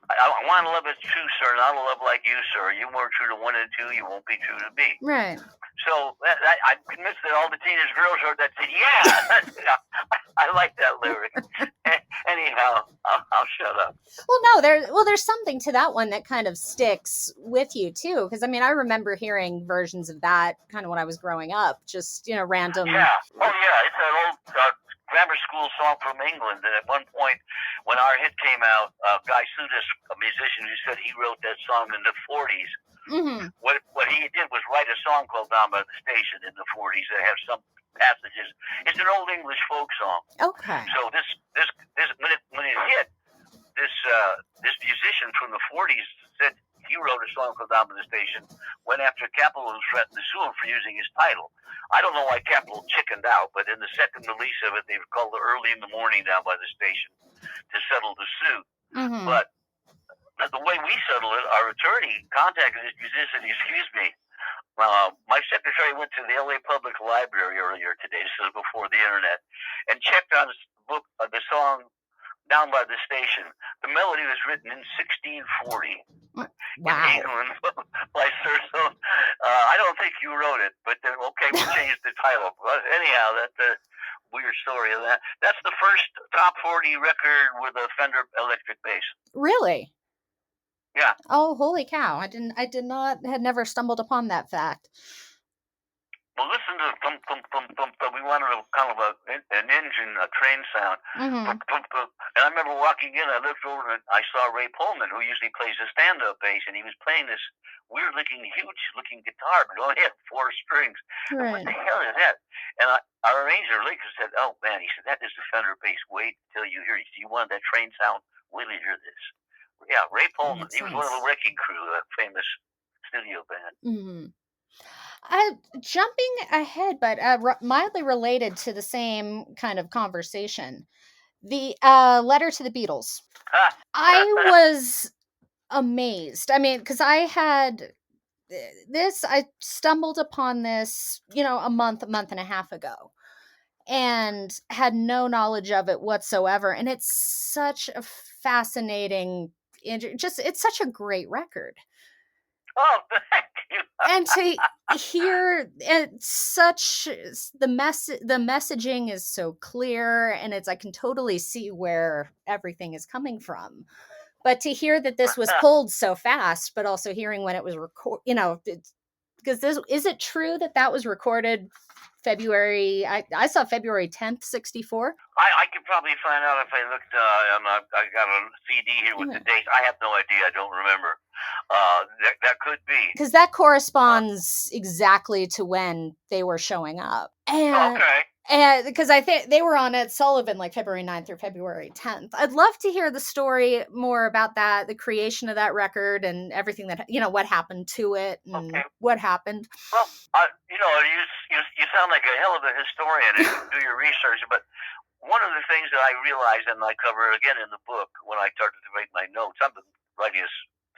I want to love as true, sir, not a love like you, sir. You weren't true to one and two, you won't be true to me. Right. So I'm convinced that all the teenage girls heard that and said, yeah, I like that lyric. Anyhow, I'll shut up. Well, no, there's something to that one that kind of sticks with you too, because I mean, I remember hearing versions of that kind of when I was growing up, just random. Yeah. Oh yeah, it's an old grammar school song from England. And at one point, when our hit came out, Guy Sudas, a musician, who said he wrote that song in the 40s. Mm-hmm. What he did was write a song called "Down by the Station" in the 40s that has some passages. It's an old English folk song. Okay. So this when it hit, this musician from the 40s said he wrote a song called "Down by the Station," went after Capitol and threatened to sue him for using his title. I don't know why Capitol chickened out, but in the second release of it, they called it "Early in the Morning Down by the Station" to settle the suit. Mm-hmm. But the way we settled it, our attorney contacted this musician. Excuse me. My secretary went to the LA Public Library earlier today. This is before the internet, and checked on the song "Down by the Station." The melody was written in 1640. Wow. In England by Sir. So I don't think you wrote it, but okay, we'll change the title. But anyhow, that's a weird story of that. That's the first top 40 record with a Fender electric bass. Really? Yeah. Oh, holy cow. I had never stumbled upon that fact. Well, listen to thump, thump, thump, thump, thump. We wanted kind of an engine, a train sound. Mm-hmm. Thump, thump, thump. And I remember walking in, I looked over and I saw Ray Pullman, who usually plays a stand-up bass, and he was playing this weird-looking, huge-looking guitar, but it only had 4 strings. Right. What the hell is that? And our arranger, Lincoln, said, "Oh, man," he said, "that is the Fender bass. Wait till you hear it. You wanted that train sound? Wait till you hear this." Yeah, Ray Pullman. He was one of the Wrecking Crew, a famous studio band. Mm-hmm. Jumping ahead, but mildly related to the same kind of conversation, the letter to the Beatles. I was amazed. I mean, because I stumbled upon this, a month and a half ago, and had no knowledge of it whatsoever. And it's such a fascinating, it's such a great record. Oh, thank you. And to hear the messaging is so clear, and I can totally see where everything is coming from. But to hear that this was pulled so fast, but also hearing when it was recorded, because is it true that was recorded February? I saw February 10th, 1964. I could probably find out if I looked. I got a CD here with the dates. I have no idea. I don't remember. That could be, because that corresponds exactly to when they were showing up. Okay. And because I think they were on Ed Sullivan like February 9th or February 10th. I'd love to hear the story more about that, the creation of that record, and everything that, what happened to it and what happened. Well, you sound like a hell of a historian and do your research, but one of the things that I realized, and I cover again in the book when I started to write my notes, I've been writing this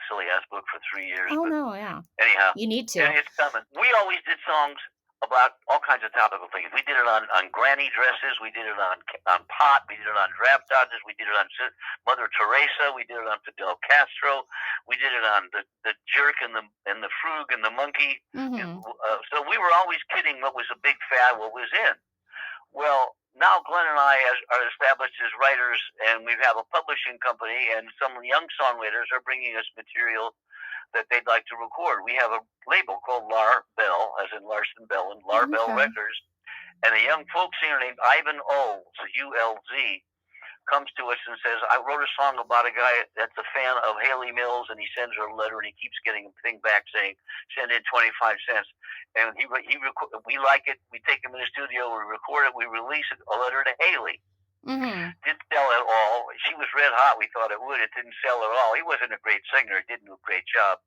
silly ass book for 3 years. Oh, no, yeah. Anyhow. You need to. It's coming. We always did songs about all kinds of topical things. We did it on granny dresses. We did it on pot. We did it on draft dodgers. We did it on Mother Teresa. We did it on Fidel Castro. We did it on the jerk and the frug and the monkey. Mm-hmm. So we were always kidding what was a big fad, what was in. Well, now Glenn and I are established as writers, and we have a publishing company, and some young songwriters are bringing us material that they'd like to record. We have a label called Lar Bell, as in Larson Bell, and Lar Bell Records. And a young folk singer named Ivan O, ULZ, comes to us and says, I wrote a song about a guy that's a fan of Haley Mills, and he sends her a letter, and he keeps getting a thing back saying, send in 25 cents. And we like it. We take him in the studio, we record it, we release it, a letter to Haley. Mm-hmm. Didn't sell at all. She was red hot. We thought it would. It didn't sell at all. He wasn't a great singer. He didn't do a great job.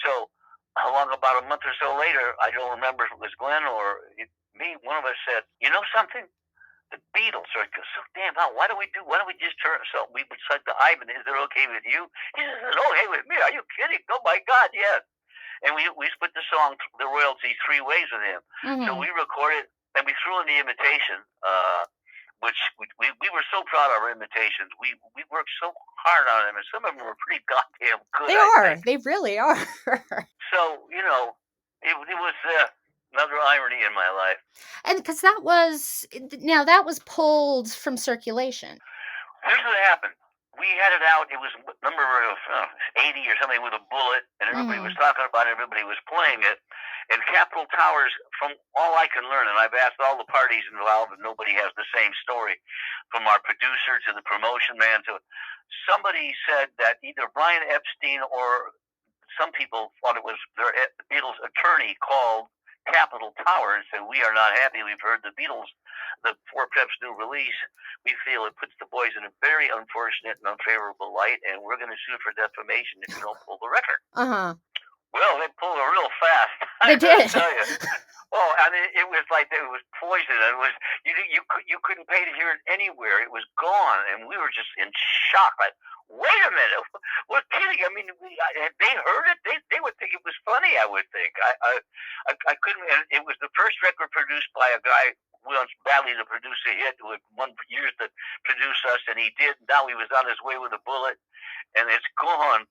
So, along about a month or so later, I don't remember if it was Glenn or me. One of us said, "You know something? The Beatles are so damn hot. Why don't we just turn?" So we said to Ivan, "Is it okay with you?" He said, "Okay with me. Are you kidding? Oh my God, yes." And we split the song, the royalty, 3 ways with him. Mm-hmm. So we recorded and we threw in the imitation. Which we were so proud of our imitations. We worked so hard on them, and some of them were pretty goddamn good. They really are. So, it was another irony in my life. And because that was pulled from circulation. Here's what happened. We had it out. It was number 80 or something with a bullet, and everybody was talking about it. Everybody was playing it. And Capitol Towers, from all I can learn, and I've asked all the parties involved, and nobody has the same story, from our producer to the promotion man to somebody said that either Brian Epstein or some people thought it was the Beatles' attorney called Capitol Tower and said, "We are not happy. We've heard the Beatles, the Four Peps new release. We feel it puts the boys in a very unfortunate and unfavorable light, and we're going to sue for defamation if you don't pull the record." Well, they pulled it real fast. They did. Tell you. Oh, I mean, it was like it was poison. It was you couldn't pay to hear it anywhere. It was gone, and we were just in shock. Like, wait a minute, we're kidding. I mean, they heard it. They would think it was funny. I would think. I couldn't. And it was the first record produced by a guy who wants badly to produce a hit, who had won years to produce us, and he did. Now he was on his way with a bullet, and it's gone.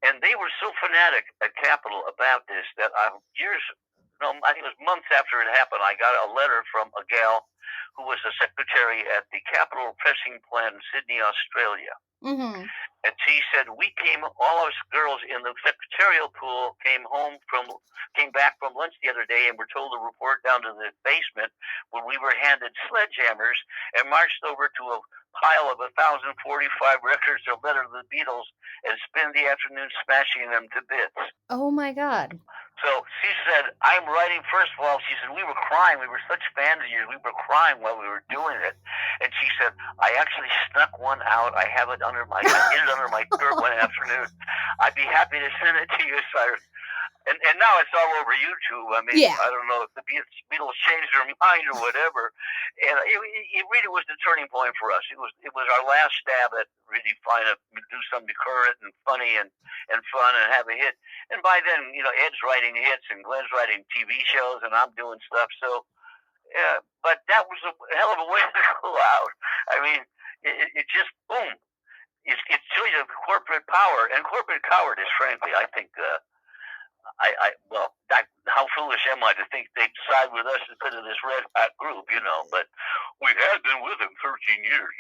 And they were so fanatic at Capitol about this that I think it was months after it happened, I got a letter from a gal who was a secretary at the Capitol pressing plant in Sydney, Australia. Mm-hmm. And she said, all us girls in the secretarial pool came back from lunch the other day and were told to report down to the basement when we were handed sledgehammers and marched over to a pile of 1,045 records of Letter to the Beatles and spend the afternoon smashing them to bits. Oh my God. So she said, I'm writing, first of all, she said, we were crying. We were such fans of yours. We were crying while we were doing it. And she said, I actually snuck one out. I have it I hid it under my shirt one afternoon. I'd be happy to send it to you, sir. And now it's all over YouTube. I mean, I don't know if the Beatles changed their mind or whatever. And it really was the turning point for us. It was our last stab at really trying to do something current and funny and fun and have a hit. And by then, Ed's writing hits and Glenn's writing TV shows and I'm doing stuff. So, yeah, but that was a hell of a way to go out. I mean, it just, boom. It shows you corporate power. And corporate cowardice, frankly, I think... how foolish am I to think they'd side with us instead of this red hot group, but we had been with them 13 years.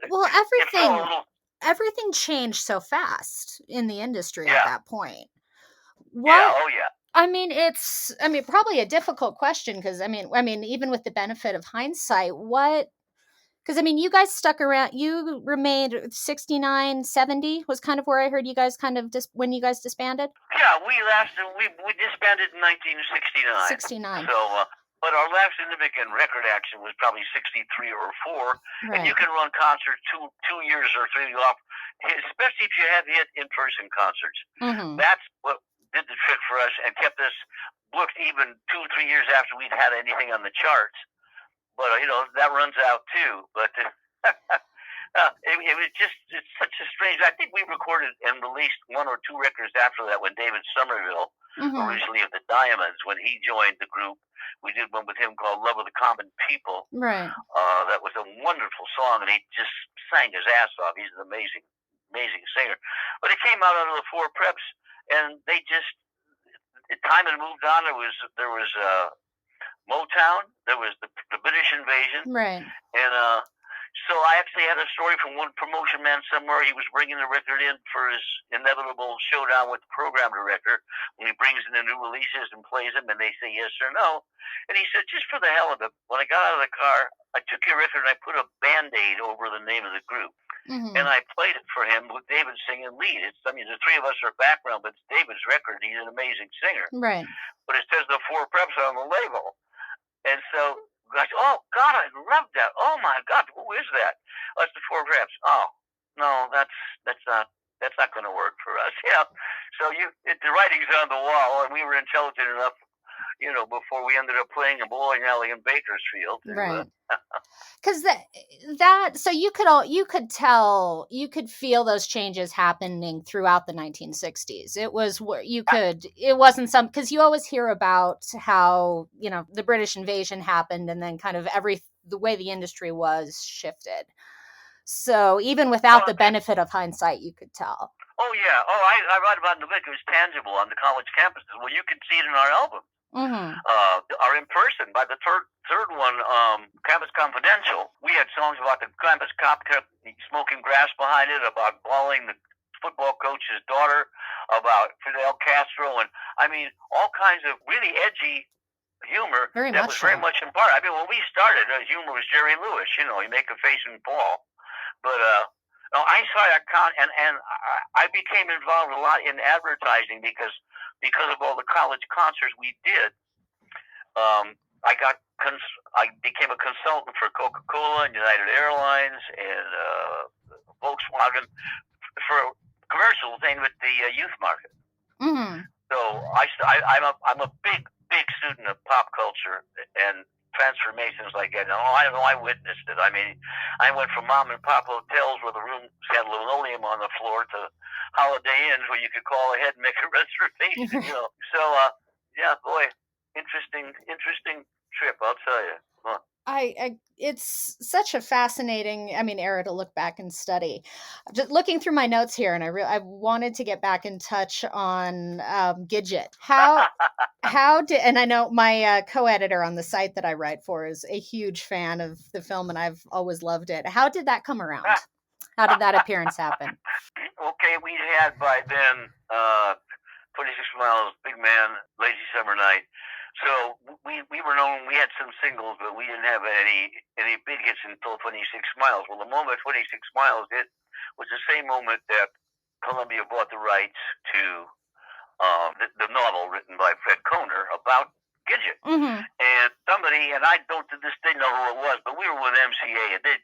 Well, everything changed so fast in the industry at that point. I mean, it's probably a difficult question because I mean, even with the benefit of hindsight, because you guys stuck around, you remained 69, 70 was kind of where I heard you guys when you guys disbanded? Yeah, we disbanded in 1969. 69. So, but our last significant record action was probably 63 or 4. Right. And you can run concerts 2 years or 3 off, especially if you have hit in-person concerts. Mm-hmm. That's what did the trick for us and kept us booked even 2 or 3 years after we'd had anything on the charts. But, that runs out too. But it was it's such a strange... I think we recorded and released 1 or 2 records after that when David Somerville, originally of the Diamonds, when he joined the group, we did one with him called "Love of the Common People." Right. That was a wonderful song, and he just sang his ass off. He's an amazing, amazing singer. But it came out under the Four Preps, and they just time had moved on. There was Motown, there was the British invasion, Right. and so I actually had a story from one promotion man somewhere. He was bringing the record in for his inevitable showdown with the program director when he brings in the new releases and plays them, and they say yes or no. And he said, just for the hell of it, when I got out of the car, I took your record and I put a Band-Aid over the name of the group. Mm-hmm. And I played it for him with David singing lead. The three of us are background, but it's David's record. He's an amazing singer. Right. But it says the Four Preps on the label. And so I said, oh, God, I love that. Oh, my God, who is that? Oh, it's the Four Preps. Oh, no, that's not going to work for us. Yeah. So the writing's on the wall, and we were intelligent enough, before we ended up playing a bowling alley in Bakersfield. Right. Because so you could feel those changes happening throughout the 1960s. It was where it wasn't because you always hear about how, the British invasion happened and then kind of the way the industry was shifted. So even without the benefit of hindsight, you could tell. Oh, yeah. Oh, I write about it in the book. It was tangible on the college campuses. Well, you can see it in our album. Mm-hmm. Our in person. By the third one, Campus Confidential, we had songs about the campus cop smoking grass behind it, about bawling the football coach's daughter, about Fidel Castro, and all kinds of really edgy humor very much in part. When we started, humor was Jerry Lewis. You make a face and fall. But I saw that and I became involved a lot in advertising because of all the college concerts we did. I became a consultant for Coca-Cola and United Airlines and Volkswagen for commercials aimed at the youth market. Mm-hmm. So I'm a big student of pop culture and transformations like that. I witnessed it. I went from mom and pop hotels where the rooms had linoleum on the floor to Holiday Inns where you could call ahead and make a reservation. So yeah, boy, interesting trip, I'll tell you. Huh. It's such a fascinating, era to look back and study. Just looking through my notes here, and I wanted to get back in touch on Gidget. And I know my co-editor on the site that I write for is a huge fan of the film, and I've always loved it. How did that come around? How did that appearance happen? Okay, we had by then 26 Miles, Big Man, Lazy Summer Night. So we were known. We had some singles, but we didn't have any big hits until 26 Miles. Well, the moment 26 Miles hit was the same moment that Columbia bought the rights to the novel written by Fred Koner about Gidget. Mm-hmm. And somebody, and I don't to this day know who it was, but we were with MCA, and they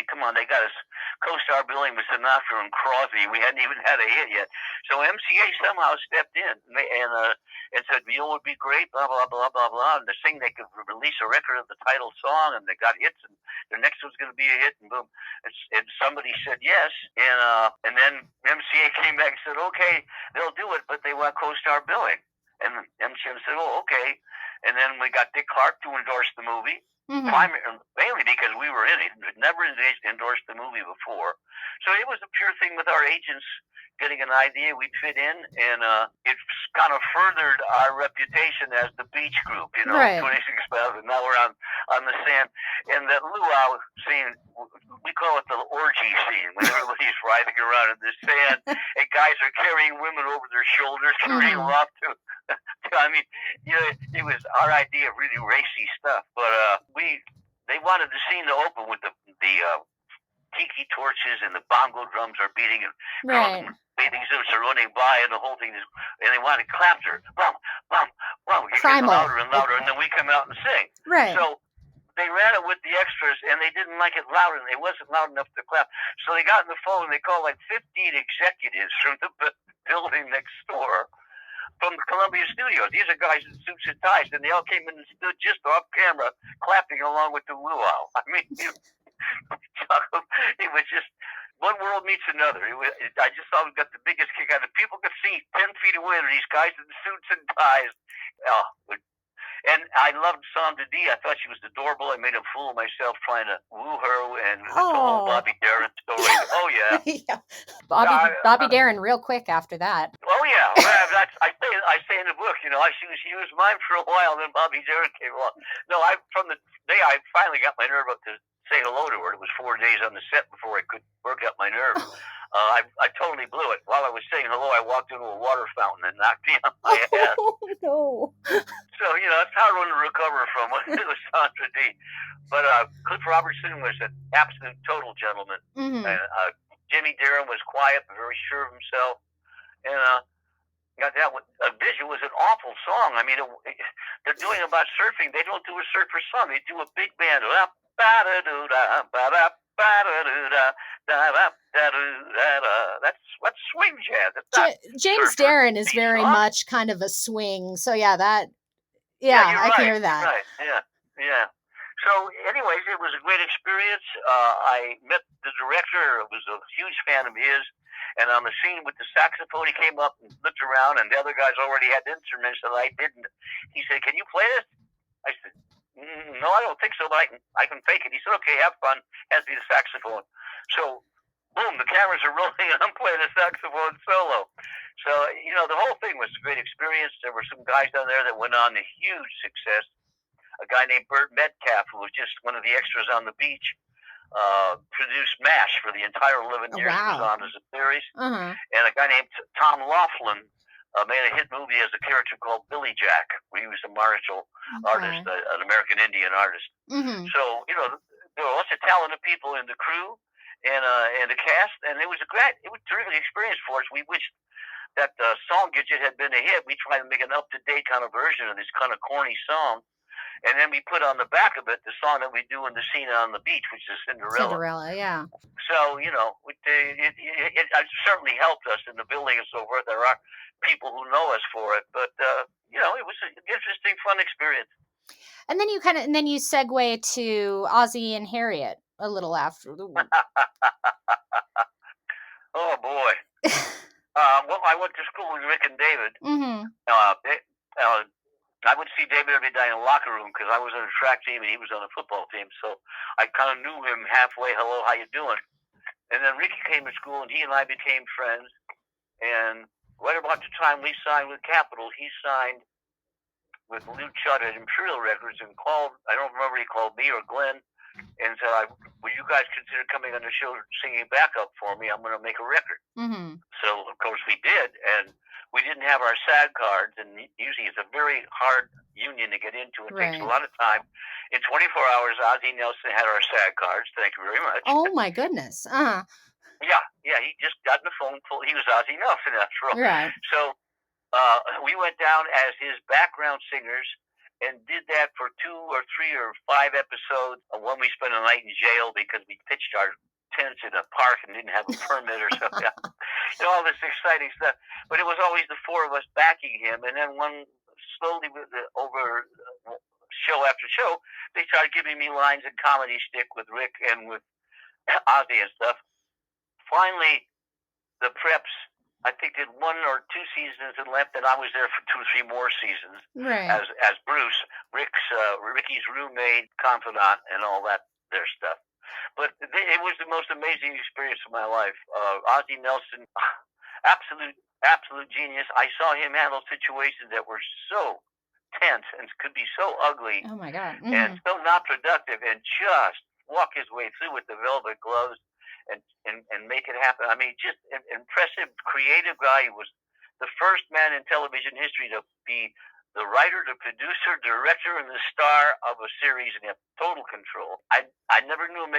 come on, they got us co-star billing with Sinatra and Crosby. We hadn't even had a hit yet. So MCA somehow stepped in and said, it would be great, blah, blah, blah, blah, blah. And they're saying they could release a record of the title song, and they got hits, and their next one's going to be a hit, and boom. And somebody said yes, and then MCA came back and said, okay, they'll do it, but they want co-star billing. And MCM said, oh, okay. And then we got Dick Clark to endorse the movie, mainly because we were in it. Never endorsed the movie before. So it was a pure thing with our agents getting an idea we'd fit in, and it's kind of furthered our reputation as the beach group, right. 26 Miles, and now we're on the sand. And that luau scene, we call it the orgy scene, when everybody's writhing around in the sand, and guys are carrying women over their shoulders, carrying them off to it was our idea of really racy stuff. But they wanted the scene to open with the tiki torches and the bongo drums are beating, and right. bathing suits are running by, and the whole thing is, and they wanted clapter, bum, bum, bum, it gets louder and louder, and then we come out and sing. Right. So they ran it with the extras, and they didn't like it loud, and it wasn't loud enough to clap. So they got on the phone, and they called like 15 executives from the building next door, from the Columbia Studios. These are guys in suits and ties, and they all came in and stood just off camera, clapping along with the luau. It was just one world meets another. I just always got the biggest kick out of it. People could see 10 feet away. These guys in suits and ties. And I loved Sandra Dee. I thought she was adorable. I made a fool of myself trying to woo her, and it's a whole Bobby Darin story. Oh, yeah. Yeah. Bobby Darin real quick after that. Oh, yeah. Well, I say in the book, she was mine for a while, then Bobby Darin came along. No, from the day I finally got my nerve up to say hello to her, it was 4 days on the set before I could work up my nerve. I totally blew it. While I was saying hello, I walked into a water fountain and knocked me on my head. Oh, no. So, it's a hard one to recover from with Sandra Dee. But Cliff Robertson was an absolute total gentleman. Mm-hmm. And Jimmy Darin was quiet but very sure of himself. And Vision was an awful song. I mean, they're doing about surfing. They don't do a surfer song. They do a big band. That's swing jazz. James Darin is very much kind of a swing. So yeah, I can hear that. Right. Yeah. So, anyways, it was a great experience. I met the director. I was a huge fan of his. And on the scene with the saxophone, he came up and looked around, and the other guys already had instruments that I didn't. He said, "Can you play this?" I said, "No, I don't think so, but I can fake it." He said, "Okay, have fun." Has me the saxophone. So, boom, the cameras are rolling, and I'm playing the saxophone solo. So, the whole thing was a great experience. There were some guys down there that went on to huge success. A guy named Burt Metcalf, who was just one of the extras on the beach, produced MASH for the entire 11 years it was on as a series. Uh-huh. And a guy named Tom Laughlin made a hit movie as a character called Billy Jack, where he was a martial artist, an American Indian artist. Mm-hmm. So, there were lots of talented people in the crew and the cast, and it was a terrific experience for us. We wished that the song Gidget had been a hit. We tried to make an up-to-date kind of version of this kind of corny song. And then we put on the back of it the song that we do in the scene on the beach, which is Cinderella. Cinderella, yeah. So, it certainly helped us in the building and so forth. There are people who know us for it. But, it was an interesting, fun experience. And then you segue to Ozzie and Harriet a little after. Oh, boy. Well, I went to school with Rick and David. Mm-hmm. I would see David every day in the locker room because I was on a track team and he was on a football team. So I kind of knew him halfway. Hello, how you doing? And then Ricky came to school and he and I became friends. And right about the time we signed with Capitol, he signed with Lou Chudd at Imperial Records and called, I don't remember, he called me or Glenn and said, "Will you guys consider coming on the show singing backup for me? I'm going to make a record." Mm-hmm. So, of course, we did. And we didn't have our SAG cards, and usually it's a very hard union to get into. It takes a lot of time. In 24 hours, Ozzie Nelson had our SAG cards. Thank you very much. Oh, my goodness. Yeah, he just got in the phone. He was Ozzie Nelson, after all. Right. So we went down as his background singers and did that for 2 or 3 or 5 episodes. When we spent a night in jail because we pitched our tents in a park and didn't have a permit or something. All this exciting stuff. But it was always the 4 of us backing him. And then slowly over show after show, they started giving me lines and comedy shtick with Rick and with Ozzie and stuff. Finally, the Preps, I think, did 1 or 2 seasons and left, and I was there for 2 or 3 more seasons as Bruce, Ricky's roommate, confidant, and all that their stuff. But it was the most amazing experience of my life. Ozzie Nelson, absolute genius. I saw him handle situations that were so tense and could be so ugly. Oh, my God. Mm-hmm. And so not productive, and just walk his way through with the velvet gloves and make it happen. I mean, just an impressive, creative guy. He was the first man in television history to be the writer, the producer, director, and the star of a series and have total control. I never knew him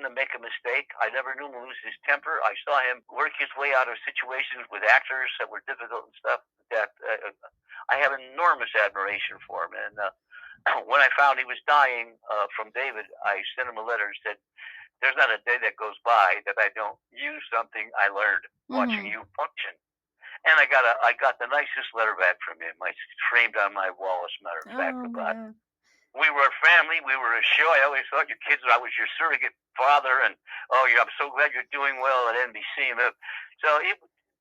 to make a mistake. I never knew him lose his temper. I saw him work his way out of situations with actors that were difficult and stuff. That I have enormous admiration for him. And when I found he was dying from David, I sent him a letter and said, "There's not a day that goes by that I don't use something I learned watching you function." And I got the nicest letter back from him. I framed on my wall, as a matter of fact, about it. We were a family. We were a show. I always thought your kids, I was your surrogate father, and I'm so glad you're doing well at NBC. So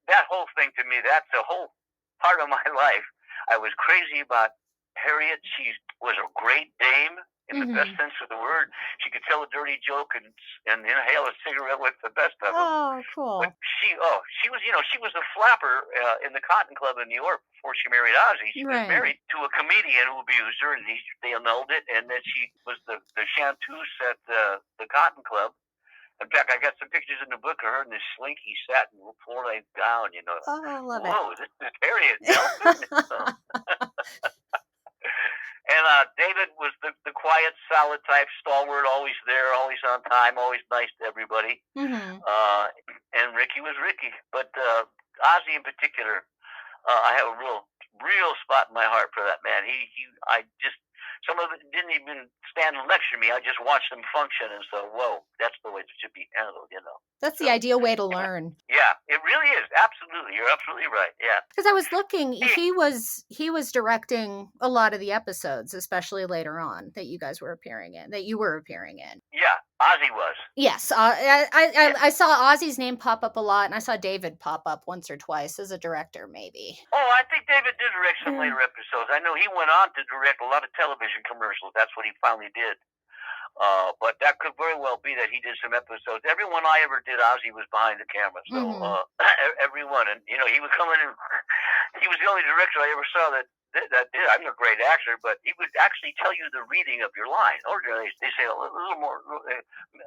that whole thing to me, that's a whole part of my life. I was crazy about Harriet. She's was a great dame in the best sense of the word. She could tell a dirty joke and inhale a cigarette with the best of them. Oh, cool. But she was, she was a flapper in the Cotton Club in New York before she married Ozzy. She was married to a comedian who abused her, and they annulled it, and then she was the chanteuse at the Cotton Club. In fact, I got some pictures in the book of her in this slinky satin floor-length gown, Oh, I love it. Whoa, this is Harriet Nelson. And David was the quiet, solid type, stalwart, always there, always on time, always nice to everybody. And Ricky was Ricky. But Ozzy in particular, I have a real spot in my heart for that man. Some of it didn't even stand and lecture me. I just watched them function and so, whoa, that's the way it should be handled, That's the ideal way to learn. Yeah, it really is. Absolutely. You're absolutely right. Yeah. Because I was looking, he was directing a lot of the episodes, especially later on, that you guys were appearing in, Yeah, Ozzy was. Yes. I saw Ozzy's name pop up a lot, and I saw David pop up once or twice as a director, maybe. Oh, I think David did direct some later episodes. I know he went on to direct a lot of television commercials. That's what he finally did. But that could very well be that he did some episodes. Everyone I ever did, Ozzy was behind the camera. So everyone, and he would come in, and he was the only director I ever saw that did. I'm a great actor, but he would actually tell you the reading of your line. Ordinarily, they say a little more.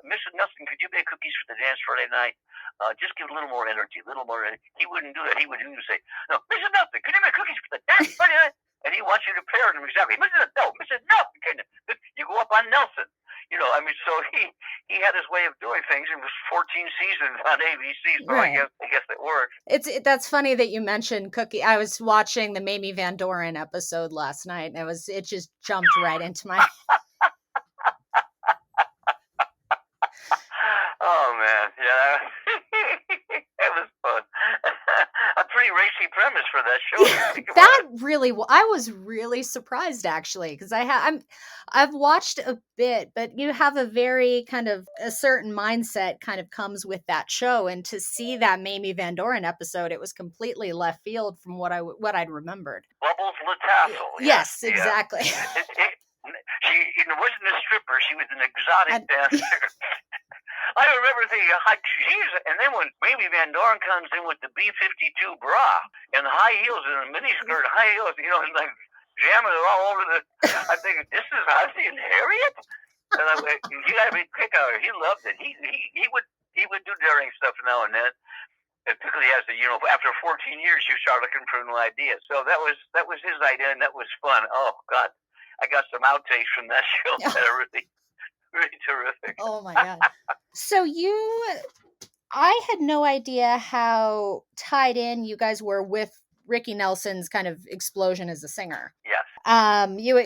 Mrs. Nelson, could you bake cookies for the dance Friday night? Just give a little more energy, a little more. He wouldn't do that. He would say, "No, Mrs. Nelson, could you make cookies for the dance Friday night?" And he wants you to pair them exactly. Mrs. Nelson, you go up on Nelson. So he had his way of doing things. It was 14 seasons on ABC, so I guess it worked. That's funny that you mentioned cookie. I was watching the Mamie Van Doren episode last night, and it just jumped right into my. Oh man, yeah, it was fun. A pretty racy premise for that show. I was really surprised actually, because I've watched a bit, but you have a very kind of a certain mindset kind of comes with that show, and to see that Mamie Van Doren episode, it was completely left field from what I'd remembered. Bubbles Latassel. Yes, exactly. She wasn't a stripper; she was an exotic dancer. I remember thinking, geez, and then when Mamie Van Doren comes in with the B-52 bra and the high heels and the miniskirt high heels, and like jamming it all over I'm thinking, this is Ozzy and Harriet? And you got to be quick out. He loved it. He would do daring stuff now and then. And particularly after 14 years, you start looking for new ideas. So that was his idea, and that was fun. Oh God, I got some outtakes from that show that are really terrific. Oh my God. So I had no idea how tied in you guys were with Ricky Nelson's kind of explosion as a singer. Yes.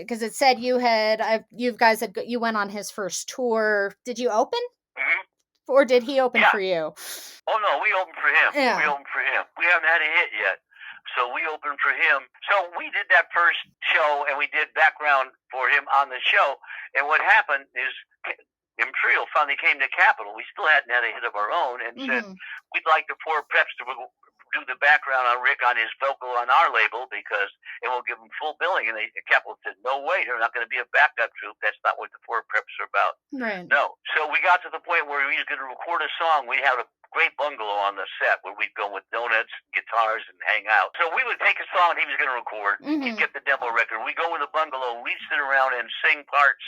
Because it said you went on his first tour. Did you open? Mm-hmm. Or did he open for you? Oh no, we opened for him. Yeah. We opened for him. We haven't had a hit yet. So we opened for him. So we did that first show, and we did background for him on the show. And what happened is Imperial finally came to Capitol. We still hadn't had a hit of our own, and said, we'd like the Poor Preps to do the background on Rick on his vocal on our label, because it will give him full billing. And Capitol said, no way, they're not going to be a backup troupe. That's not what the Poor Preps are about. Right. No. So we got to the point where he was going to record a song. We had a great bungalow on the set where we'd go with donuts, guitars, and hang out. So we would take a song he was going to record. He'd get the demo record. We'd go in the bungalow. We'd sit around and sing parts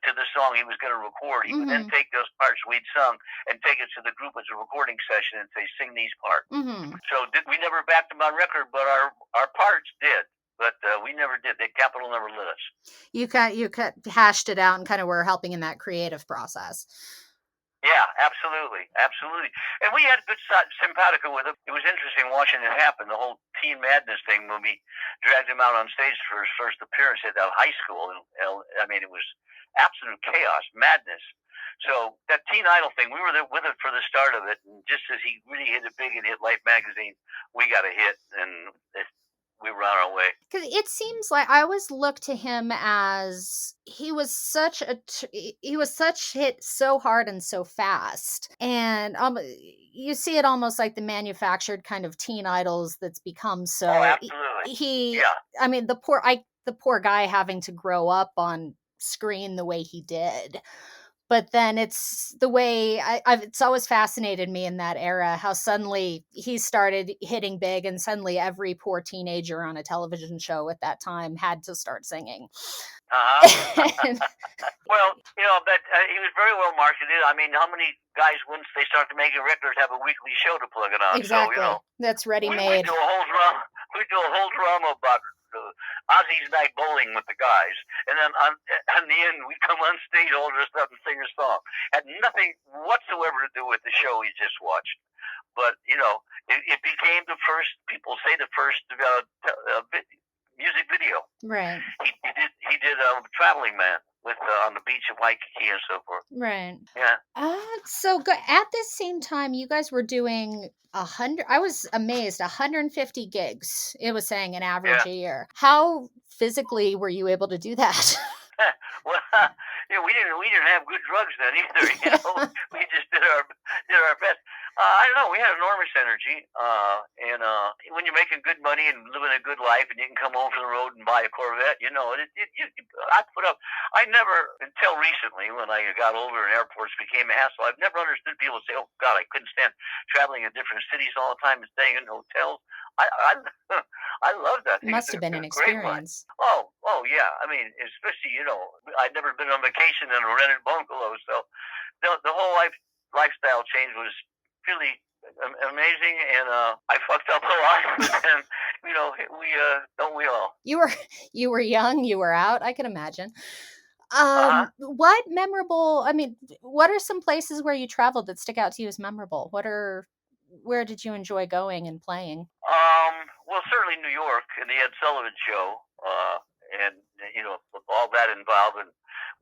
to the song he was going to record. He would then take those parts we'd sung and take it to the group as a recording session and say, sing these parts. So we never backed him on record, but our parts did. But we never did. Capitol never let us. You hashed it out and kind of were helping in that creative process. Yeah, absolutely. And we had good simpatico with him. It was interesting watching it happen, the whole Teen Madness thing, when we dragged him out on stage for his first appearance at that high school. I mean, it was absolute chaos, madness. So that Teen Idol thing, we were there with it for the start of it. And just as he really hit it big and hit Life magazine, we got a hit, and we were on our way. Because it seems like I always looked to him as he was hit so hard and so fast, and you see it almost like the manufactured kind of teen idols that's become so. Oh, absolutely. I mean, the poor guy having to grow up on screen the way he did. But then it's the way it's always fascinated me in that era, how suddenly he started hitting big and suddenly every poor teenager on a television show at that time had to start singing. Uh-huh. Well, but he was very well marketed. I mean, how many guys, once they start to make a record, have a weekly show to plug it on? Exactly. So, that's ready-made. We do a whole drama about Ozzy's night bowling with the guys, and then on the end we come on stage all dressed up and sing a song. Had nothing whatsoever to do with the show we just watched, but it became the first. People say the first music video. Right. He did Traveling Man with on the beach of Waikiki and so forth. Right. Yeah. So at this same time, you guys were doing 100. I was amazed. 150 gigs. It was saying an average a year. How physically were you able to do that? Well, we didn't have good drugs then either. We just did our best. I don't know. We had enormous energy, and when you're making good money and living a good life, and you can come home from the road and buy a Corvette, I put up. I never, until recently, when I got older and airports became a hassle, I've never understood people say, "Oh God, I couldn't stand traveling in different cities all the time and staying in hotels." I love that. Must have been an experience. Oh yeah. I mean, especially I'd never been on vacation in a rented bungalow, so the whole lifestyle change was really amazing, and I fucked up a lot. And don't we all? You were young. You were out. I can imagine. What memorable? I mean, what are some places where you traveled that stick out to you as memorable? Where did you enjoy going and playing? Well, certainly New York and the Ed Sullivan Show, and all that involved. And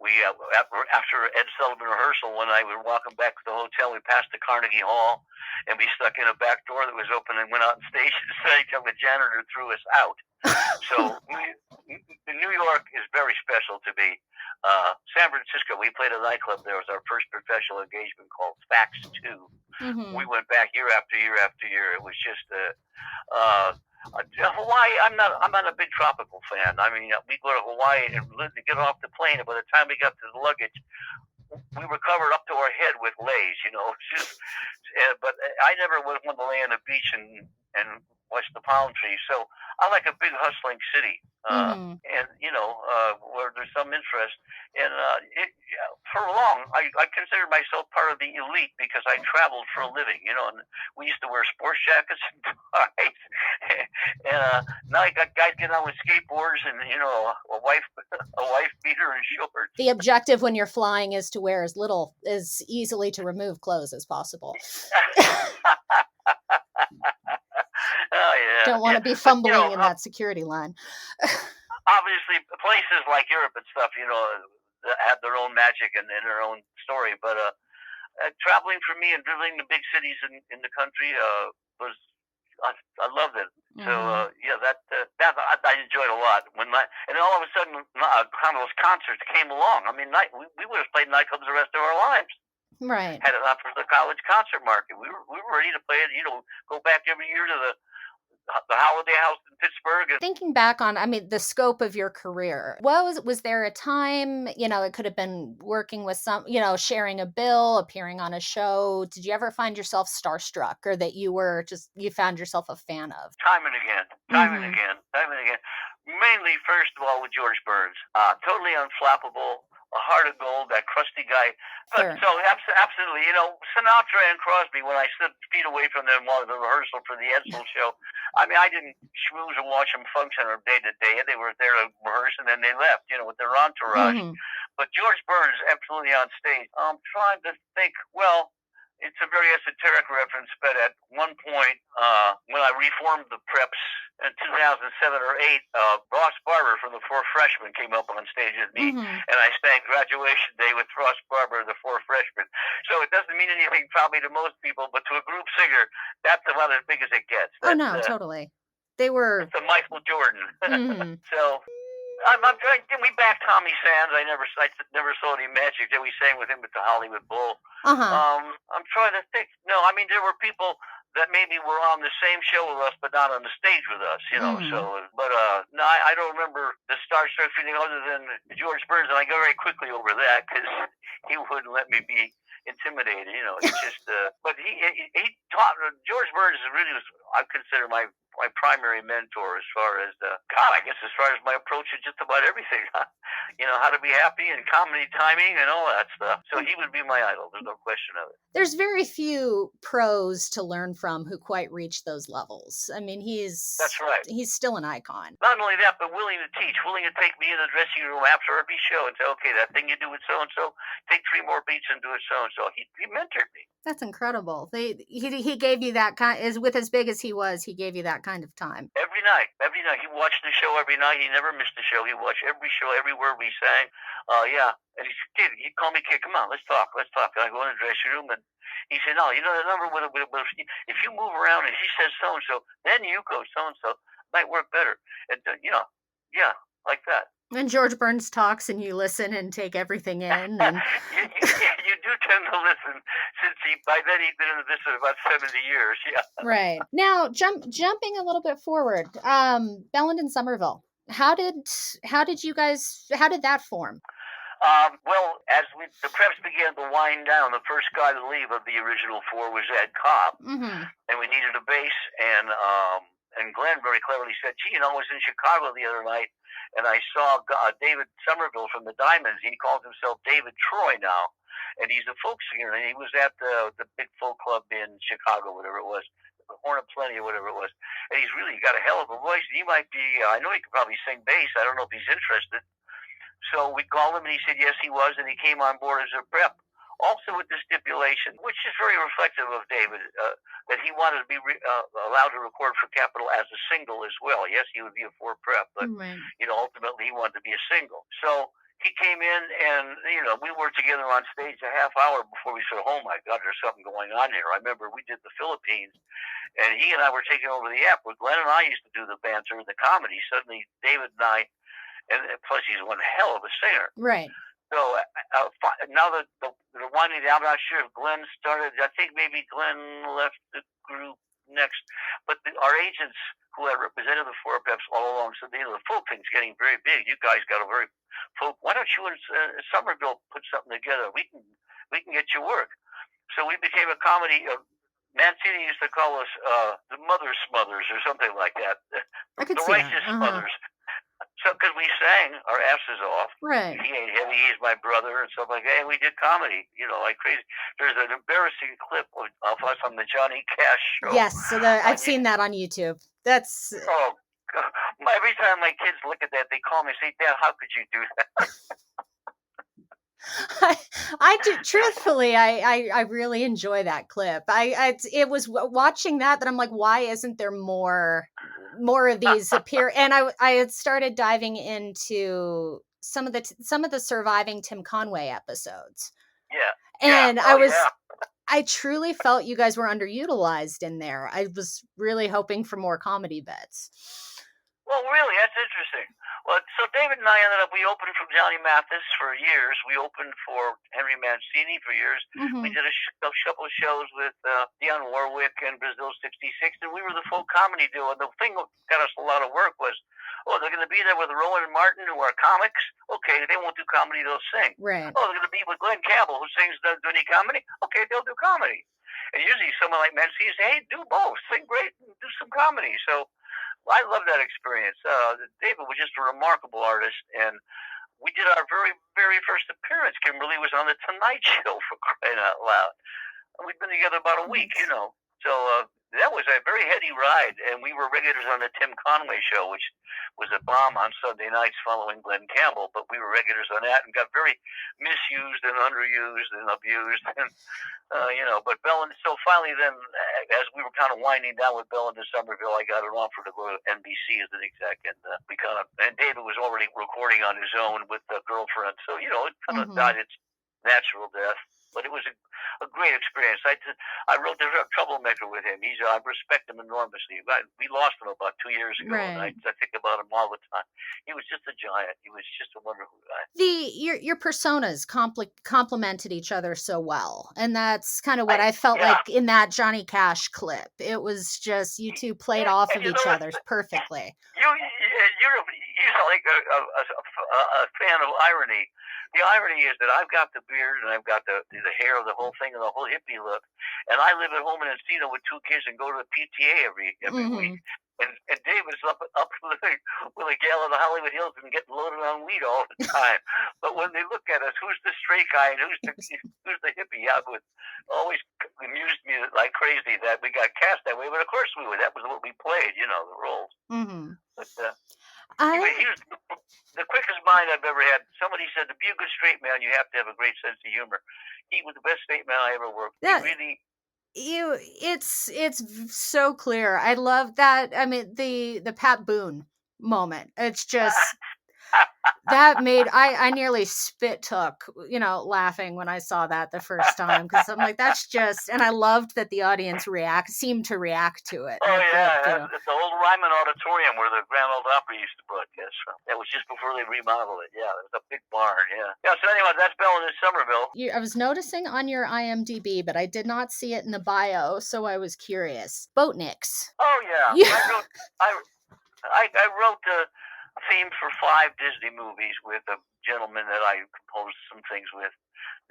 we after Ed Sullivan rehearsal, when I was walking back to the hotel, we passed the Carnegie Hall, and we stuck in a back door that was open and went out on stage until the janitor threw us out. So New York is very special to me. San Francisco, we played a nightclub there. It was our first professional engagement called Fax 2. Mm-hmm. We went back year after year after year. It was just Hawaii. I'm not a big tropical fan. I mean, we go to Hawaii and get off the plane, and by the time we got to the luggage, we were covered up to our head with lays. But I never would want to lay on the beach and watch the palm trees. So I like a big hustling city, and where there's some interest. And for long, I considered myself part of the elite because I traveled for a living. And we used to wear sports jackets and ties. And now I got guys getting on with skateboards and a wife beater and shorts. The objective when you're flying is to wear as easily to remove clothes as possible. Oh, yeah. Don't want to be fumbling in that security line. Obviously, places like Europe and stuff, have their own magic and their own story. But traveling for me and visiting the big cities in the country I loved it. Mm-hmm. So that I enjoyed a lot. And all of a sudden, kind of those concerts came along. I mean, we would have played nightclubs the rest of our lives. Right. Had it not for the college concert market, we were ready to play it. Go back every year to the Holiday House in Pittsburgh. Thinking back on, the scope of your career, was there a time, it could have been working with sharing a bill, appearing on a show. Did you ever find yourself starstruck, or that you found yourself a fan of? Time and again. Mainly, first of all, with George Burns. Totally unflappable. A heart of gold, that crusty guy. But, sure. So absolutely, Sinatra and Crosby, when I stood feet away from them while the rehearsal for the Edsel show, I didn't schmooze and watch them function or day to day. They were there to rehearse and then they left, with their entourage. Mm-hmm. But George Burns, absolutely on stage. I'm trying to think, it's a very esoteric reference, but at one point, when I reformed the Preps in 2007 or 8, Ross Barber from the Four Freshmen came up on stage with me, mm-hmm. and I sang Graduation Day with Ross Barber, the Four Freshmen. So it doesn't mean anything probably to most people, but to a group singer, that's about as big as it gets. Totally. They were... It's a Michael Jordan. Mm-hmm. So... I'm trying. We backed Tommy Sands. I never saw any magic that we sang with him at the Hollywood Bowl. Uh-huh. I'm trying to think. No, there were people that maybe were on the same show with us, but not on the stage with us. Mm-hmm. So, but no, I I don't remember the starstruck feeling other than George Burns, and I go very quickly over that because he wouldn't let me be intimidated. You know, he just. But he taught. George Burns really was. I consider my primary mentor as far as God, I guess as far as my approach to just about everything. You know, how to be happy and comedy timing and all that stuff. So he would be my idol. There's no question of it. There's very few pros to learn from who quite reach those levels. I mean, that's right. He's still an icon. Not only that, but willing to teach, willing to take me in the dressing room after every show and say, okay, that thing you do with so-and-so, take 3 more beats and do it so-and-so. He mentored me. That's incredible. He gave you that kind, with as big as he was, he gave you that kind of time. Every night. He watched the show every night. He never missed a show. He watched every show, every word we sang. Yeah. And he'd call me, kid, come on, let's talk. And I go in the dressing room and he said, no, you know the number if you move around and he says so-and-so, then you go so-and-so, might work better. And, yeah, like that. And George Burns talks and you listen and take everything in. And you do tend to listen since by then he'd been in the business about 70 years. Yeah. Right. Now, jumping a little bit forward, Belland and Somerville. How did that form? Well, as the preps began to wind down, the first guy to leave of the original 4 was Ed Cobb, and we needed a bass. And Glenn very cleverly said, "Gee, I was in Chicago the other night, and I saw David Somerville from the Diamonds. He calls himself David Troy now, and he's a folk singer. And he was at the big folk club in Chicago, whatever it was, the Horn of Plenty or whatever it was. And he's really got a hell of a voice. And he might be. I know he could probably sing bass. I don't know if he's interested." So we called him, and he said yes, he was, and he came on board as a prep. Also with the stipulation, which is very reflective of David, that he wanted to be allowed to record for Capitol as a single as well. Yes, he would be a 4 prep, but ultimately he wanted to be a single. So he came in, and we worked together on stage a half hour before we said, "Oh my God, there's something going on here." I remember we did the Philippines, and he and I were taking over the app. Where Glenn and I used to do the banter and the comedy. Suddenly, David and I, and plus he's one hell of a singer, right? So now that the winding down, I'm not sure if Glenn started. I think maybe Glenn left the group next. But our agents who had represented the 4 preps all along said, the folk thing's getting very big. You guys got a very folk. Why don't you and Somerville put something together? We can get you work. So we became a comedy. Mancini used to call us the Mother Smothers or something like that. I could the see Righteous that. Smothers. So, because we sang our asses off. Right. He ain't heavy, he's my brother, and stuff like that. And we did comedy, like crazy. There's an embarrassing clip of us on the Johnny Cash show. Yes, so I've seen that on YouTube. That's. Oh, God. Every time my kids look at that, they call me and say, "Dad, how could you do that?" I do, truthfully, I really enjoy that clip. It was watching that I'm like, why isn't there more of these appear? And I had started diving into some of the surviving Tim Conway episodes. Yeah. And I truly felt you guys were underutilized in there. I was really hoping for more comedy bits. Well, really, that's interesting. Well, so David and I ended up, we opened for Johnny Mathis for years. We opened for Henry Mancini for years. We did a couple of shows with Dionne Warwick and Brazil 66, and we were the folk comedy duo. And the thing that got us a lot of work was, they're going to be there with Rowan and Martin, who are comics. Okay, they won't do comedy, they'll sing. Right. They're going to be with Glenn Campbell, who sings, doesn't do any comedy. Okay, they'll do comedy. And usually someone like Mancini say, "Hey, do both. Sing great and do some comedy." So I love that experience. David was just a remarkable artist, and we did our very, very first appearance. Kimberly was on the Tonight Show, for crying out loud. We've been together about a week, So that was a very heady ride, and we were regulars on the Tim Conway Show, which was a bomb on Sunday nights following Glenn Campbell. But we were regulars on that and got very misused and underused and abused, and But Belland. So finally, then, as we were kind of winding down with Belland in Somerville, I got an offer to go to NBC as an exec, and and David was already recording on his own with a girlfriend, so it kind of died its natural death. But it was a great experience. I wrote The Troublemaker with him. I respect him enormously. We lost him about 2 years ago, and I think about him all the time. He was just a giant. He was just a wonderful guy. Your personas complemented each other so well, and that's kind of what I felt like in that Johnny Cash clip. It was just you two played off of each other perfectly. You you sound like a fan of irony. The irony is that I've got the beard and I've got the hair of the whole thing and the whole hippie look, and I live at home in Encino with 2 kids and go to the PTA every week. And David's up with a gal in the Hollywood Hills and getting loaded on weed all the time. But when they look at us, who's the straight guy and who's the hippie? Yeah, it always amused me like crazy that we got cast that way. But of course we were. That was what we played, the roles. But he was the quickest mind I've ever had. Somebody said to be a good straight man, you have to have a great sense of humor. He was the best straight man I ever worked with. He really. It's so clear. I love that. I mean, the Pat Boone moment. It's just that made I nearly spit took, laughing when I saw that the first time, because I'm like, that's just, and I loved that the audience seemed to react to it. Oh yeah, it's the old Ryman Auditorium where the Grand Ole Opry used to broadcast from. That was just before they remodeled it. Yeah, it was a big barn. Yeah. So anyway, that's Belland in Somerville. I was noticing on your IMDb, but I did not see it in the bio, so I was curious. Boatniks. Oh yeah. I wrote the theme for 5 Disney movies with a gentleman that I composed some things with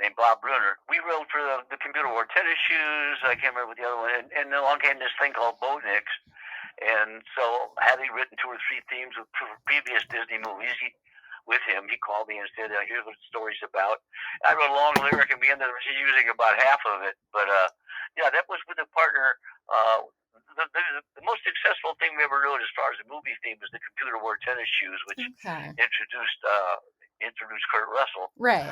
named Bob Brunner. We wrote for the Computer Wore Tennis Shoes. I can't remember what the other one. And along came this thing called Boatniks. And so had he written 2 or 3 themes of previous Disney movies, with him, he called me and said, here's what the story's about. I wrote a long lyric and we ended up using about half of it. But that was with a partner. The most successful thing we ever wrote as far as the movie theme was the Computer Wore Tennis Shoes, which introduced Kurt Russell. Right.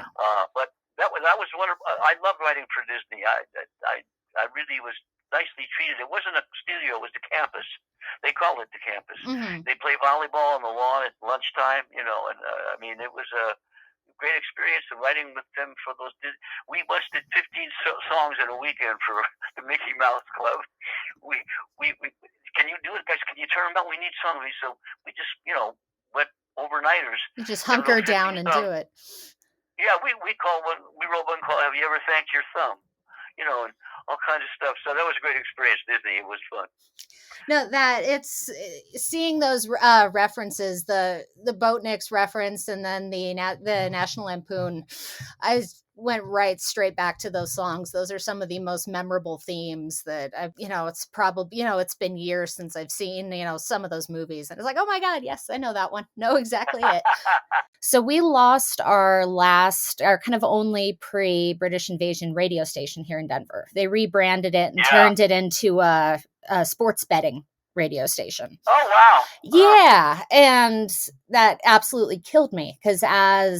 But that was wonderful. I loved writing for Disney. I really was nicely treated. It wasn't a studio; it was the campus. They called it the campus. They play volleyball on the lawn at lunchtime. And I mean, it was a great experience in writing with them for those. We must did 15 songs in a weekend for the Mickey Mouse Club. We can you do it, guys? Can you turn them out? We need somebody. So we just went overnighters. You just hunker down and do it. Yeah, we wrote one called "Have You Ever Thanked Your Thumb?" And all kinds of stuff. So that was a great experience. Disney, it was fun. No, that it's seeing those references, the Boatniks reference, and then the National Lampoon. I went right straight back to those songs. Those are some of the most memorable themes that I've, it's probably, it's been years since I've seen, some of those movies. And it's like, oh my God, yes, I know that one. Know exactly it. So we lost our kind of only pre-British invasion radio station here in Denver. They rebranded it and turned it into a sports betting radio station. Oh, wow. Yeah. And that absolutely killed me because I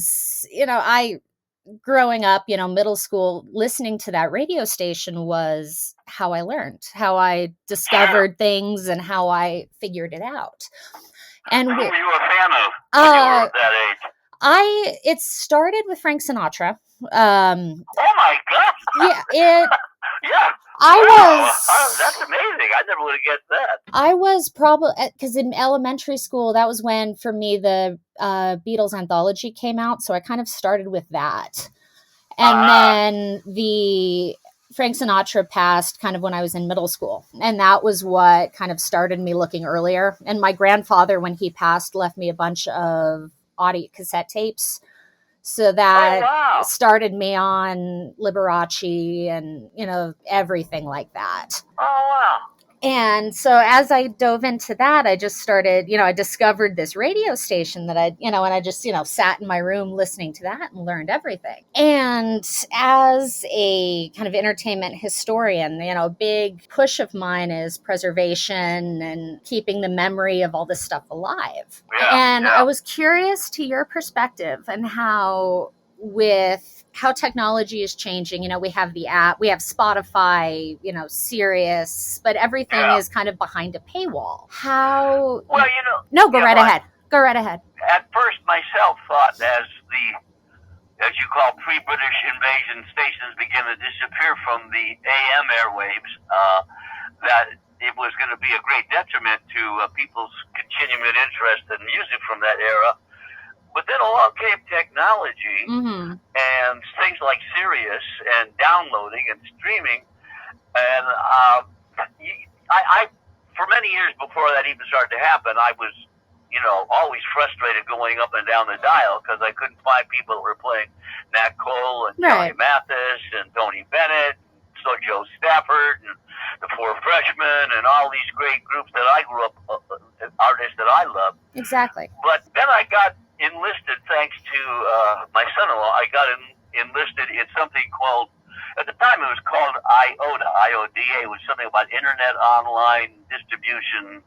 growing up, middle school, listening to that radio station was how I learned, how I discovered things and how I figured it out. And who were you a fan of when you were at that age? It started with Frank Sinatra. Oh my God. Yeah. Yeah. That's amazing. I never would have guessed that. I was probably, because in elementary school, that was when, for me, the Beatles anthology came out. So I kind of started with that. And then the Frank Sinatra passed kind of when I was in middle school. And that was what kind of started me looking earlier. And my grandfather, when he passed, left me a bunch of audio cassette tapes. So that started me on Liberace and, everything like that. Oh, wow. And so as I dove into that, I just started, I discovered this radio station that and I just, sat in my room listening to that and learned everything. And as a kind of entertainment historian, a big push of mine is preservation and keeping the memory of all this stuff alive. I was curious to your perspective and how technology is changing. We have the app, we have Spotify, Sirius, but everything is kind of behind a paywall. How? Well, No, go right ahead. Go right ahead. At first, myself thought as you call pre-British invasion stations begin to disappear from the AM airwaves, that it was going to be a great detriment to people's continuing interest in music from that era. But then along came technology and things like Sirius and downloading and streaming. And I for many years before that even started to happen, I was always frustrated going up and down the dial because I couldn't find people that were playing Nat Cole and Johnny Mathis and Tony Bennett, and so Joe Stafford and the Four Freshmen and all these great groups that I grew up, artists that I loved. Exactly. But then I got enlisted thanks to my son-in-law. I got enlisted in something called, at the time it was called IODA, I-O-D-A. It was something about Internet Online Distribution.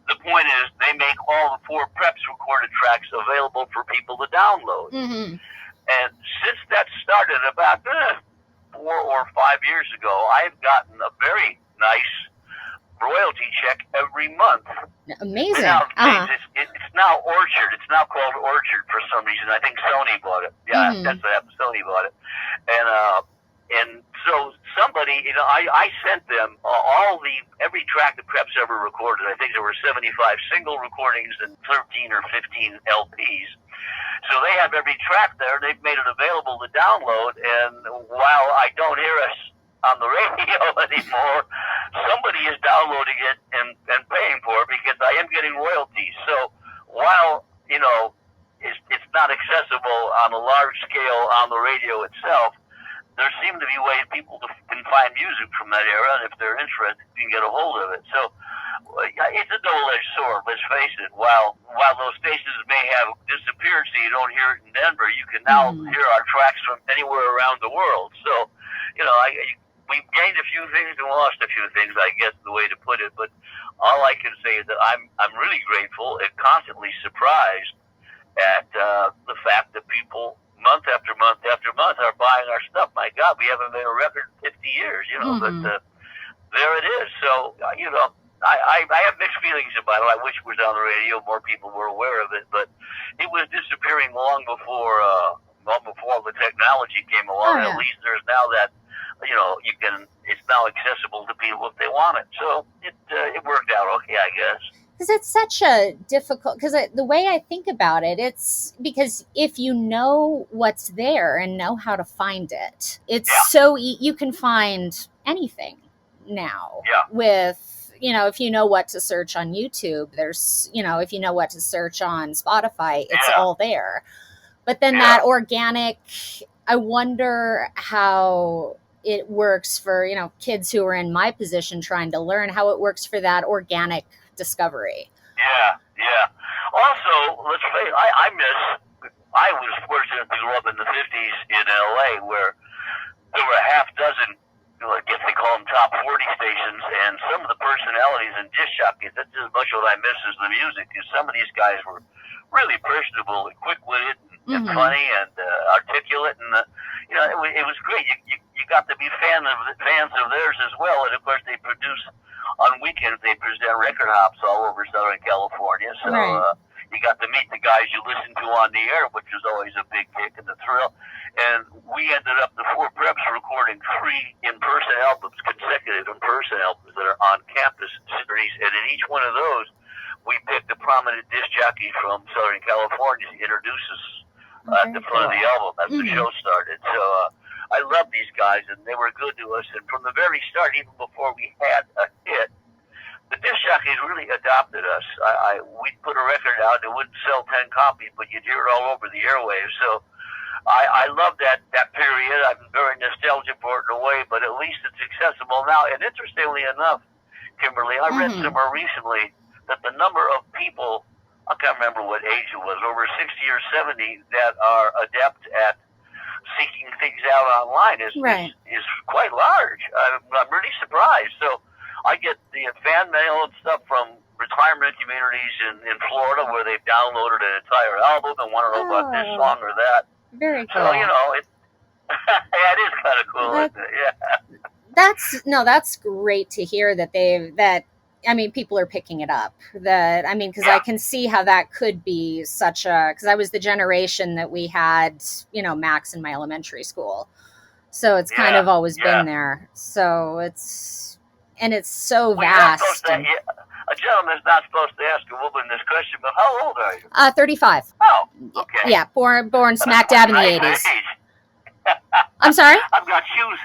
The point is they make all the Four Preps recorded tracks available for people to download. Mm-hmm. And since that started about 4 or 5 years ago, I've gotten a very nice royalty check every month. Amazing. Now, it's now Orchard. It's now called Orchard for some reason. I think Sony bought it. Yeah, that's what happened. Sony bought it. And so somebody, I sent them every track that Preps ever recorded. I think there were 75 single recordings and 13 or 15 LPs. So they have every track there. They've made it available to download. And while I don't hear us on the radio anymore, somebody is downloading it and paying for it because I am getting royalties. So while, it's not accessible on a large scale on the radio itself, there seem to be ways people can find music from that era, and if they're interested, you can get a hold of it. So it's a double-edged sword, let's face it. While those stations may have disappeared so you don't hear it in Denver, you can now hear our tracks from anywhere around the world. So, we've gained a few things and lost a few things, I guess, the way to put it. But all I can say is that I'm really grateful and constantly surprised at the fact that people, month after month after month, are buying our stuff. My God, we haven't made a record in 50 years, but there it is. So, I have mixed feelings about it. I wish it was on the radio, more people were aware of it, but it was disappearing long before the technology came along. At least there's now that, it's now accessible to people if they want it. So it worked out okay, I guess. Because it's such a difficult, because the way I think about it, it's because if you know what's there and know how to find it, it's so you can find anything now with, if you know what to search on YouTube, there's, if you know what to search on Spotify, it's all there. But then that organic, I wonder how it works for, kids who are in my position trying to learn, how it works for that organic discovery. Yeah. Also, let's face it, I was fortunate to grow up in the 50s in LA where there were a half dozen, I guess they call them top 40 stations, and some of the personalities and disc jockeys, that's as much what I miss as the music, because some of these guys were really personable and quick-witted and funny and articulate, and it was great. You got to be fans of theirs as well, and of course they produce on weekends. They present record hops all over Southern California, so you got to meet the guys you listen to on the air, which is always a big kick and a thrill. And we ended up, the Four Preps, recording 3 in-person albums, consecutive in-person albums that are on campus series, and in each one of those, we picked a prominent disc jockey from Southern California to introduce us at the front of the album as the show started. So I love these guys, and they were good to us. And from the very start, even before we had a hit, the disc jockeys really adopted us. We'd put a record out, it wouldn't sell 10 copies, but you'd hear it all over the airwaves. So I love that period. I'm very nostalgic for it in a way, but at least it's accessible now. And interestingly enough, Kimberly, I read somewhere recently that the number of people, I can't remember what age it was, over 60 or 70, that are adept at seeking things out online is quite large. I'm really surprised. So I get the fan mail and stuff from retirement communities in Florida where they've downloaded an entire album and want to know about this song or that. Very cool. So, it is kind of cool, isn't it? Yeah. That's great to hear that people are picking it up. Because I can see how that could be because I was the generation that we had, Max in my elementary school. So it's kind of always been there. So it's so vast. A gentleman's not supposed to ask a woman this question, but how old are you? 35. Oh, okay. Yeah, born smack dab in the 80s. I'm sorry? I've got shoes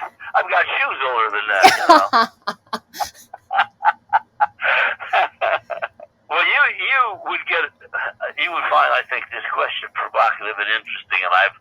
older than that, Well, you you would find, I think, this question provocative and interesting, and I've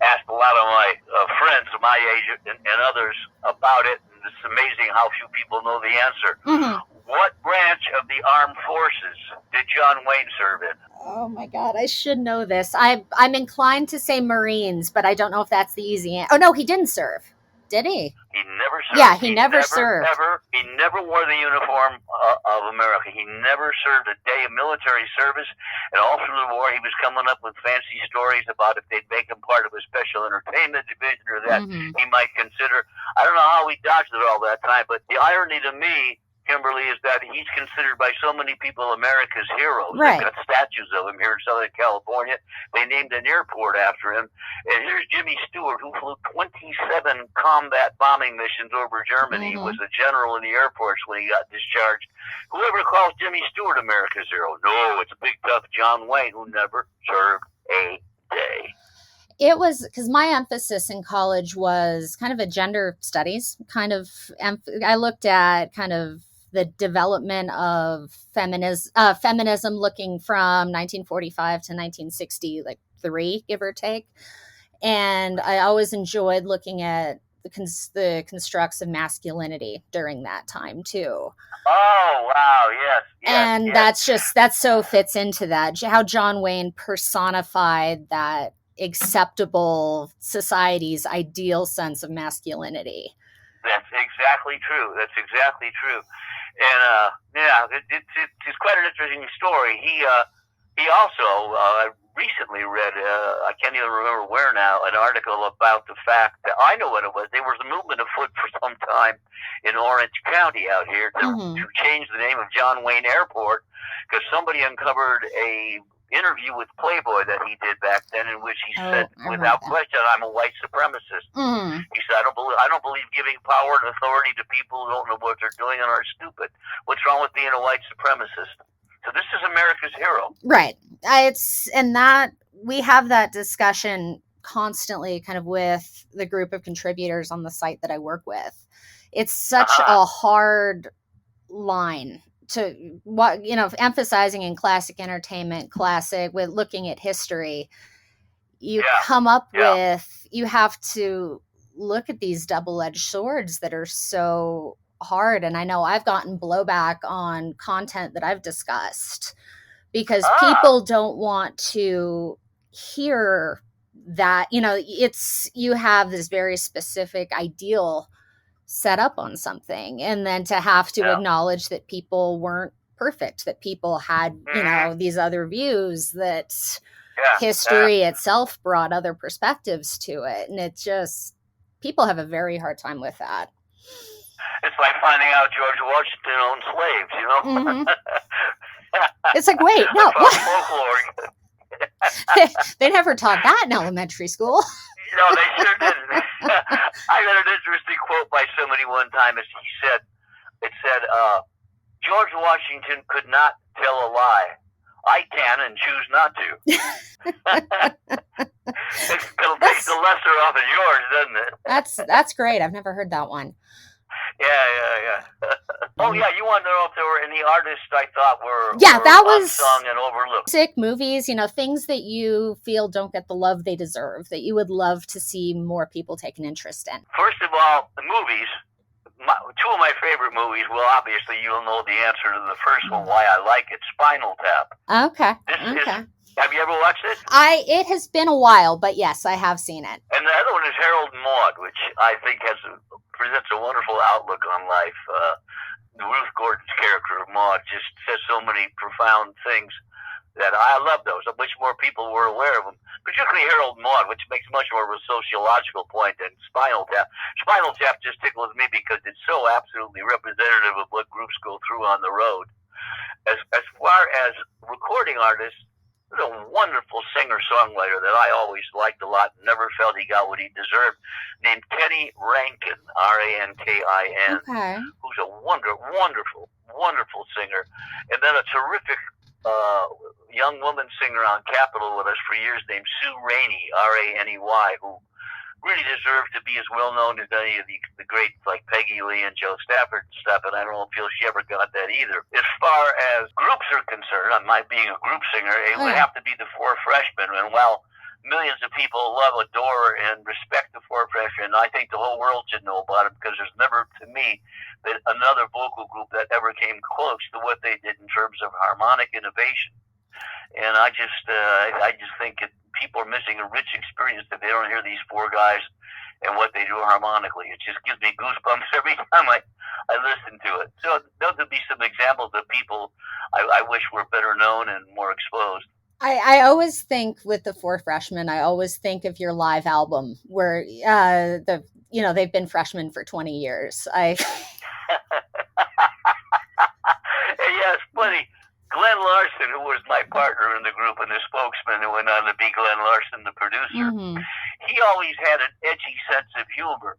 asked a lot of my friends my age and others about it, and it's amazing how few people know the answer. Mm-hmm. What branch of the armed forces did John Wayne serve in? Oh my God, I should know this. I'm inclined to say Marines, but I don't know if that's the easy answer. Oh no, he didn't serve. Did he? He never served. Yeah, he never served. He never wore the uniform of America. He never served a day of military service. And all through the war, he was coming up with fancy stories about if they'd make him part of a special entertainment division or that he might consider. I don't know how he dodged it all that time, but the irony to me, Kimberly, is that he's considered by so many people America's hero. Right. They've got statues of him here in Southern California. They named an airport after him. And here's Jimmy Stewart, who flew 27 combat bombing missions over Germany. He was a general in the Air Force when he got discharged. Whoever calls Jimmy Stewart America's hero? No, it's a big, tough John Wayne who never served a day. It was because my emphasis in college was kind of a gender studies kind of. I looked at kind of the development of feminism looking from 1945 to 1963, give or take. And I always enjoyed looking at the constructs of masculinity during that time too. Oh, wow. Yes. And that so fits into that, how John Wayne personified that acceptable society's ideal sense of masculinity. That's exactly true. And it's quite an interesting story. He also recently read, I can't even remember where now, an article about the fact that, I know what it was, there was a movement afoot for some time in Orange County out here to change the name of John Wayne Airport because somebody uncovered a interview with Playboy that he did back then, in which he said, without question, I'm a white supremacist. He said, I don't believe giving power and authority to people who don't know what they're doing and are stupid. What's wrong with being a white supremacist? So this is America's hero, right? We have that discussion constantly, kind of with the group of contributors on the site that I work with. It's such a hard line to emphasizing in classic entertainment, with looking at history, you come up with, you have to look at these double-edged swords that are so hard. And I know I've gotten blowback on content that I've discussed because people don't want to hear that, you have this very specific ideal set up on something, and then to have to acknowledge that people weren't perfect, that people had these other views, that history itself brought other perspectives to it, and it just, people have a very hard time with that. It's like finding out George Washington owned slaves, It's like, wait, no, folklore. They never taught that in elementary school. No, they sure didn't. I got an interesting quote by somebody one time. It said, George Washington could not tell a lie. I can and choose not to. It'll take the lesser off of yours, doesn't it? That's great. I've never heard that one. Yeah. Oh, yeah, you want to know if there were any artists I thought were that was unsung and overlooked. Music, movies, things that you feel don't get the love they deserve, that you would love to see more people take an interest in. First of all, the movies. Two of my favorite movies, well, obviously you'll know the answer to the first one, why I like it, Spinal Tap. Okay. Have you ever watched it? It has been a while, but yes, I have seen it. And the other one is Harold and Maude, which I think presents a wonderful outlook on life. Ruth Gordon's character of Maude just says so many profound things that I love those. I wish more people were aware of them, particularly Harold and Maude, which makes much more of a sociological point than Spinal Tap. Spinal Tap just tickles me because it's so absolutely representative of what groups go through on the road. As far as recording artists, there's a wonderful singer-songwriter that I always liked a lot and never felt he got what he deserved, named Kenny Rankin, Rankin, who's a wonderful singer. And then a terrific young woman singer on Capitol with us for years named Sue Rainey, Raney, who really deserve to be as well known as any of the greats like Peggy Lee and Joe Stafford and stuff, and I don't feel she ever got that either. As far as groups are concerned, my being a group singer, it would have to be the Four Freshmen, and while millions of people love, adore, and respect the Four Freshmen, I think the whole world should know about it, because there's never, to me, been another vocal group that ever came close to what they did in terms of harmonic innovation. And I just think people are missing a rich experience if they don't hear these four guys and what they do harmonically. It just gives me goosebumps every time I listen to it. So those would be some examples of people I wish were better known and more exposed. I always think with the Four Freshmen, I always think of your live album where they've been freshmen for 20 years. Yeah, it's funny. Glenn Larson, who was my partner in the group and the spokesman who went on to be Glenn Larson, the producer, he always had an edgy sense of humor.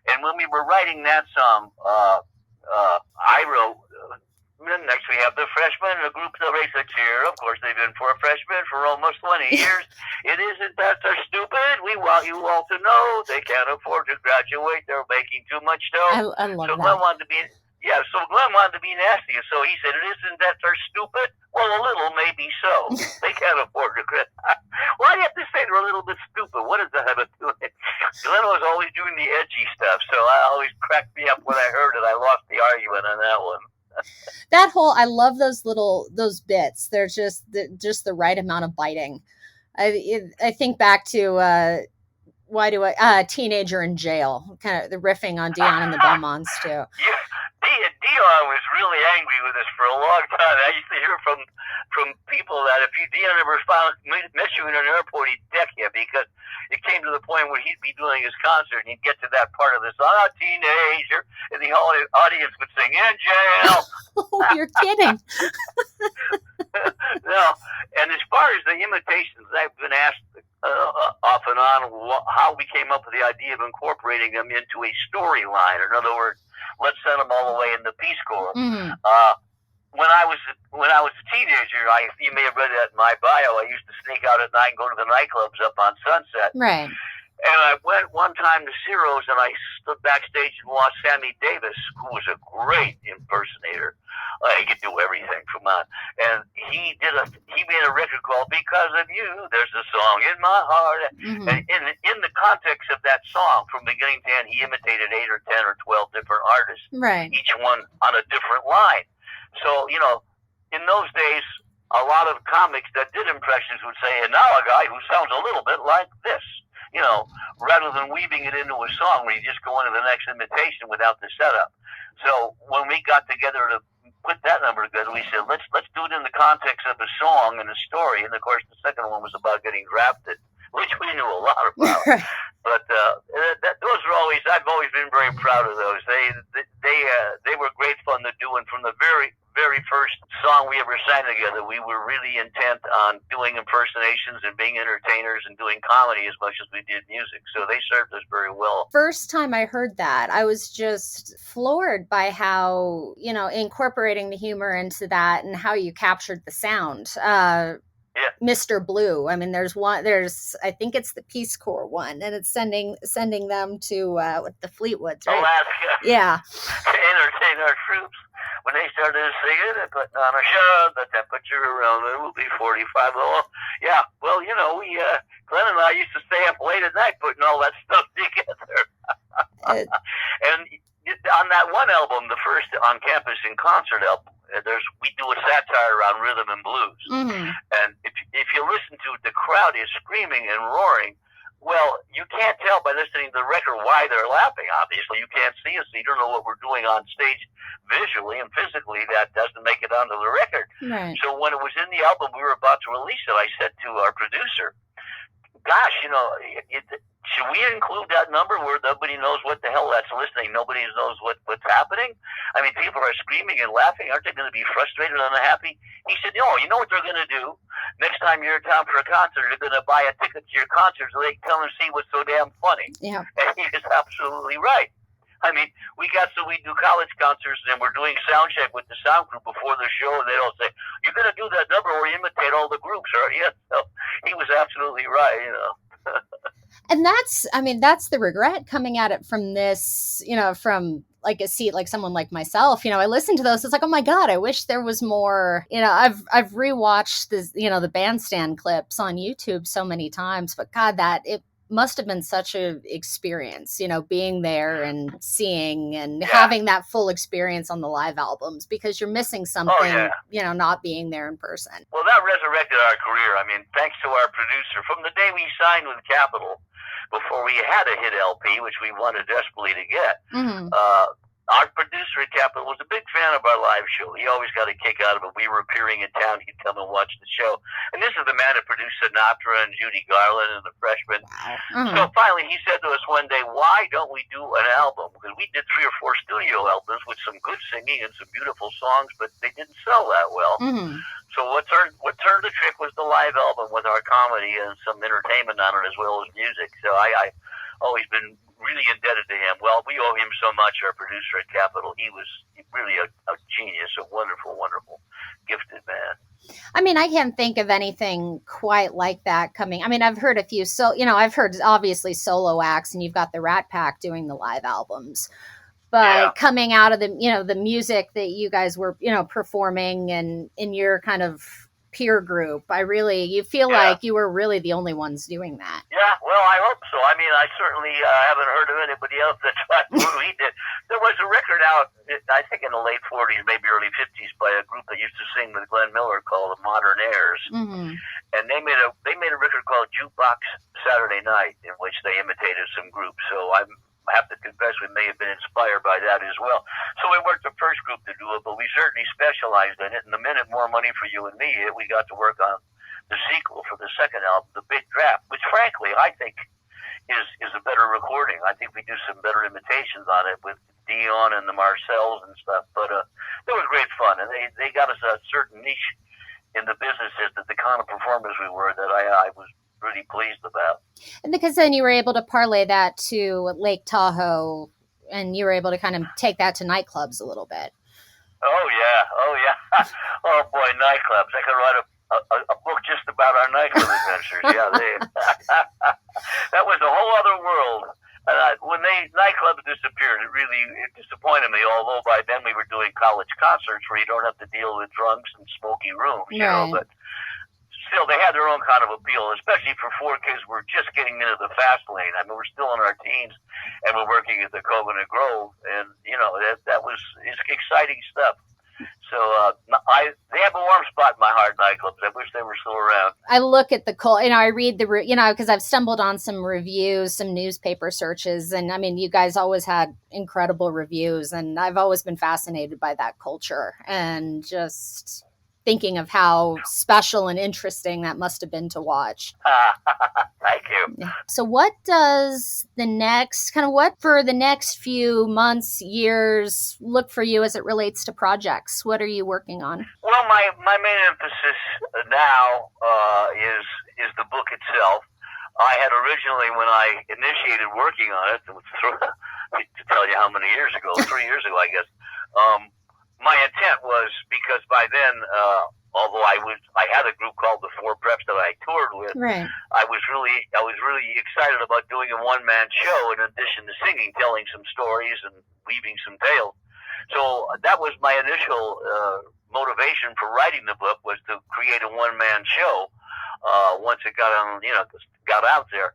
And when we were writing that song, I wrote, next we have the freshmen, a group that race a cheer. Of course, they've been four freshmen for almost 20 years. It isn't that they're stupid. We want you all to know they can't afford to graduate. They're making too much dough. I love that. Glenn wanted to be... Yeah, so Glenn wanted to be nasty, so he said, "It isn't that they're stupid? Well, a little, maybe so. They can't afford to quit." Why do you have to say they're a little bit stupid? What does that have to do with it? Glenn was always doing the edgy stuff, so I always cracked me up when I heard it. I lost the argument on that one. I love those bits. They're just the right amount of biting. I think back to Teenager in Jail, kind of the riffing on Dion and the Belmonts too. Yeah. Dion was really angry with us for a long time. I used to hear from people that if Dion ever met you in an airport, he'd deck you, because it came to the point where he'd be doing his concert and he'd get to that part of the song, "Teenager," and the audience would sing, "In jail." Oh, you're kidding. No, and as far as the imitations, I've been asked off and on how we came up with the idea of incorporating them into a storyline. In other words, let's send them all the way in the Peace Corps. When I was a teenager, you may have read that in my bio, I used to sneak out at night and go to the nightclubs up on Sunset. Right. And I went one time to Ciro's and I stood backstage and watched Sammy Davis, who was a great impersonator. He could do everything, come on. And he made a record called "Because of You, There's a Song in My Heart." And in the context of that song, from beginning to end, he imitated 8 or 10 or 12 different artists. Right. Each one on a different line. So, in those days, a lot of comics that did impressions would say, "And now a guy who sounds a little bit like this," rather than weaving it into a song where you just go into the next imitation without the setup. So when we got together to put that number together, we said, let's do it in the context of a song and a story. And of course, the second one was about getting drafted, which we knew a lot about. But those are always, I've always been very proud of those. They were great fun to do, and from the very, very first song we ever sang together, we were really intent on doing impersonations and being entertainers and doing comedy as much as we did music. So they served us very well. First time I heard that, I was just floored by how, incorporating the humor into that and how you captured the sound. Yeah. Mr. Blue. I mean, I think it's the Peace Corps one, and it's sending them to the Fleetwoods, right? Alaska. Yeah. To entertain our troops. When they started singing and putting on a show, the temperature around it will be 45 below. Yeah, well, Glenn and I used to stay up late at night putting all that stuff together. And on that one album, the first On Campus in Concert album, we do a satire on rhythm and blues. And if you listen to it, the crowd is screaming and roaring. Well, you can't tell by listening to the record why they're laughing. Obviously, you can't see us, so you don't know what we're doing on stage visually and physically. That doesn't make it onto the record. Right. So when it was in the album, we were about to release it, I said to our producer, "Gosh, should we include that number where nobody knows what the hell that's listening? Nobody knows what's happening? I mean, people are screaming and laughing. Aren't they going to be frustrated and unhappy?" He said, "No, you know what they're going to do? Next time you're in town for a concert, they're going to buy a ticket to your concert so they can come and see what's so damn funny." Yeah. And he is absolutely right. I mean, we do college concerts and we're doing sound check with the sound crew before the show, and they don't say, "You're going to do that number where you imitate all the groups," or yes. So he was absolutely right, And that's the regret coming at it from this, from like a seat like someone like myself. I listen to those, it's like, oh my God, I wish there was more. I've rewatched this, the bandstand clips on YouTube so many times, but God, that it must have been such a experience, being there and seeing and having that full experience on the live albums, because you're missing something, not being there in person. Well, that resurrected our career. I mean, thanks to our producer, from the day we signed with Capitol, before we had a hit LP, which we wanted desperately to get, our producer at Capitol was a big fan of our live show. He always got a kick out of it. We were appearing in town. He'd come and watch the show. And this is the man that produced Sinatra and Judy Garland and the Freshmen. So finally he said to us one day, why don't we do an album? Because we did 3 or 4 studio albums with some good singing and some beautiful songs, but they didn't sell that well. So what turned the trick was the live album with our comedy and some entertainment on it as well as music. So I always been really indebted to him. Well, we owe him so much, our producer at Capitol. He was really a genius, a wonderful, wonderful, gifted man. I mean, I can't think of anything quite like that coming. I mean, I've heard a few, I've heard obviously solo acts, and you've got the Rat Pack doing the live albums. But coming out of the, the music that you guys were, performing and in your kind of peer group, you feel like you were really the only ones doing that. Yeah, well, I hope so. I mean, I certainly haven't heard of anybody else that tried what we did. There was a record out, I think in the late 40s, maybe early 50s, by a group that used to sing with Glenn Miller called the Modern Airs. And they made a record called Jukebox Saturday Night, in which they imitated some groups. So I have to confess we may have been inspired by that as well. So we weren't the first group to do it, but we certainly specialized in it. And the minute More Money for You and Me hit, we got to work on the sequel for the second album, The Big Draft, which frankly I think is a better recording. I think we do some better imitations on it with Dion and the Marcells and stuff. But it was great fun, and they got us a certain niche in the business as the kind of performers we were that I was really pleased about. And because then you were able to parlay that to Lake Tahoe, and you were able to kind of take that to nightclubs a little bit. Oh yeah. Oh boy, nightclubs. I could write a book just about our nightclub adventures. That was a whole other world. When nightclubs disappeared, it disappointed me. Although by then we were doing college concerts where you don't have to deal with drunks and smoky rooms, you know. But still, they had their own kind of appeal, especially for 4 kids who were just getting into the fast lane. I mean, we're still in our teens, and we're working at the Coconut Grove, and that was exciting stuff. So they have a warm spot in my heart, nightclubs. I wish they were still around. I look at I read because I've stumbled on some reviews, some newspaper searches, and I mean, you guys always had incredible reviews, and I've always been fascinated by that culture, and just thinking of how special and interesting that must have been to watch. Thank you. So what does for the next few months, years look for you as it relates to projects? What are you working on? Well, my main emphasis now is the book itself. I had originally, when I initiated working on it, to tell you how many years ago, 3 years ago, I guess, my intent was, because by then, although I had a group called the Four Preps that I toured with, I was really excited about doing a one-man show in addition to singing, telling some stories and weaving some tales. So that was my initial motivation for writing the book, was to create a one-man show once it got out there.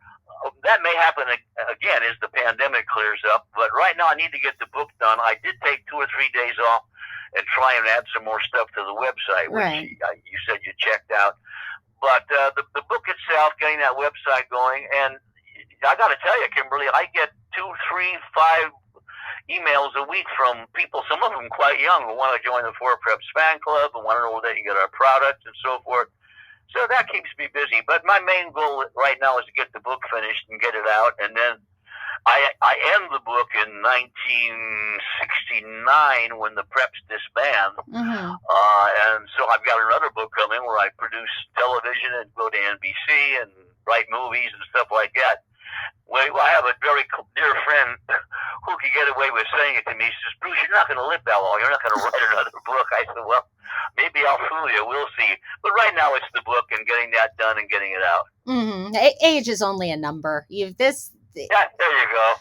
That may happen again as the pandemic clears up, but right now I need to get the book done. I did take 2 or 3 days off and try and add some more stuff to the website, which you said you checked out. But the book itself, getting that website going, and I got to tell you, Kimberly, I get 2, 3, 5 emails a week from people, some of them quite young, who want to join the Four Preps fan club and want to know where they can get our products and so forth. So that keeps me busy. But my main goal right now is to get the book finished and get it out. And then I end the book in 1969 when the Preps disband. And so I've got another book coming where I produce television and go to NBC and write movies and stuff like that. Well, I have a very dear friend who could get away with saying it to me. He says, Bruce, you're not going to live that long. You're not going to write another book. I said, well, maybe I'll fool you. We'll see. But right now it's the book and getting that done and getting it out. Mm-hmm. Age is only a number. Yeah, there you go.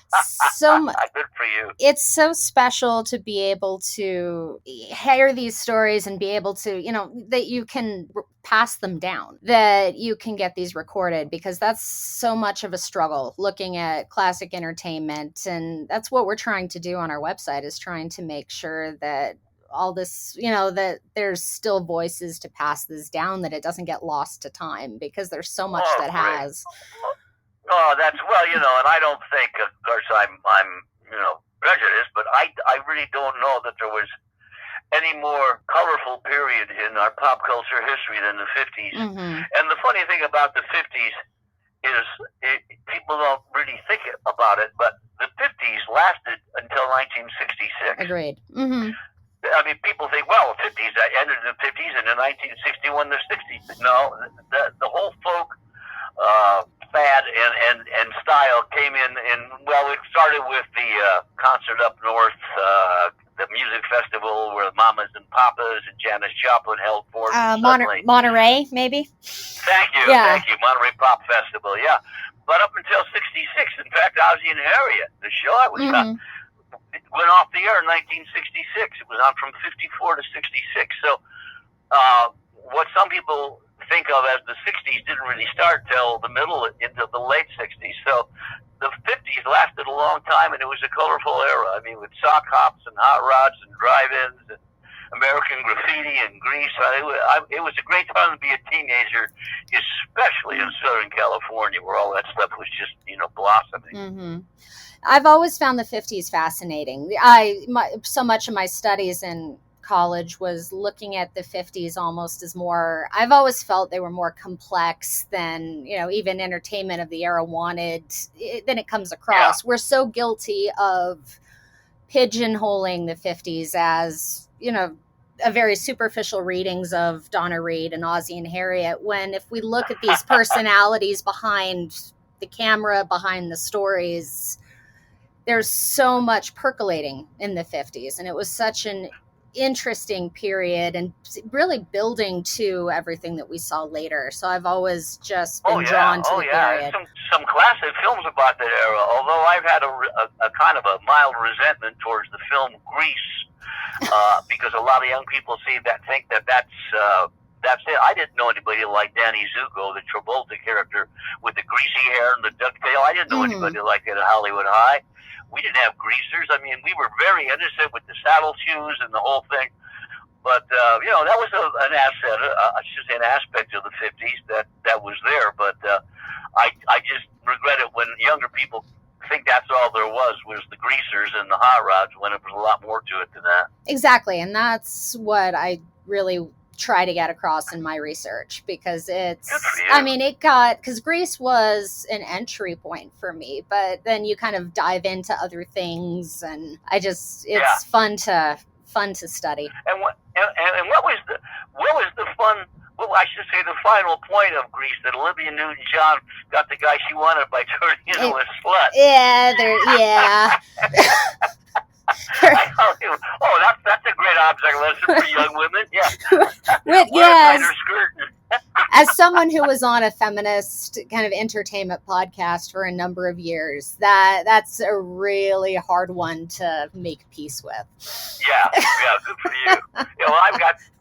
So good for you. It's so special to be able to hear these stories and be able to, that you can pass them down, that you can get these recorded, because that's so much of a struggle looking at classic entertainment. And that's what we're trying to do on our website, is trying to make sure that all this, that there's still voices to pass this down, that it doesn't get lost to time, because there's so much that great. has. Oh, that's, well, and I don't think, of course, I'm prejudiced, but I really don't know that there was any more colorful period in our pop culture history than the 50s. Mm-hmm. And the funny thing about the 50s is people don't really think about it, but the 50s lasted until 1966. Agreed. Mm-hmm. I mean, people think, well, the 50s, that ended in the 50s, and in 1961, the 60s. No, the whole folk fad and style came in, well, it started with the concert up north, the music festival where Mamas and Papas and Janis Joplin held forth. Monterey, maybe? Thank you. Monterey Pop Festival, yeah. But up until 66, in fact, Ozzie and Harriet, the show I was on, it went off the air in 1966. It was on from 54 to 66. So what some people think of as the 60s didn't really start till the middle into the late 60s. So the 50s lasted a long time, and it was a colorful era. I mean, with sock hops and hot rods and drive-ins and American Graffiti and Grease. It was a great time to be a teenager, especially in Southern California, where all that stuff was just, blossoming. Mm-hmm. I've always found the 50s fascinating. So much of my studies in college was looking at the 50s almost as more, I've always felt they were more complex than, even entertainment of the era wanted, than it comes across. Yeah. We're so guilty of pigeonholing the 50s as, a very superficial readings of Donna Reed and Ozzie and Harriet, when if we look at these personalities behind the camera, behind the stories, there's so much percolating in the 50s. And it was such an interesting period and really building to everything that we saw later. So I've always just been drawn to the period. Some classic films about that era, although I've had a kind of a mild resentment towards the film Grease, because a lot of young people think that's it. I didn't know anybody like Danny Zuko, the Travolta character with the greasy hair and the ducktail. I didn't know anybody like that at Hollywood High. We didn't have greasers. I mean, we were very innocent with the saddle shoes and the whole thing. But, that was an asset, I should say an aspect of the 50s that was there. But I just regret it when younger people think that's all there was the greasers and the hot rods, when it was a lot more to it than that. Exactly. And that's what I really try to get across in my research, because because Grease was an entry point for me, but then you kind of dive into other things, and it's fun to study. And what was the fun? Well, I should say the final point of Grease, that Olivia Newton-John got the guy she wanted by turning into a slut. Yeah. That's a great object lesson for young women. Yeah. Yes. As someone who was on a feminist kind of entertainment podcast for a number of years, that's a really hard one to make peace with. Yeah, good for you.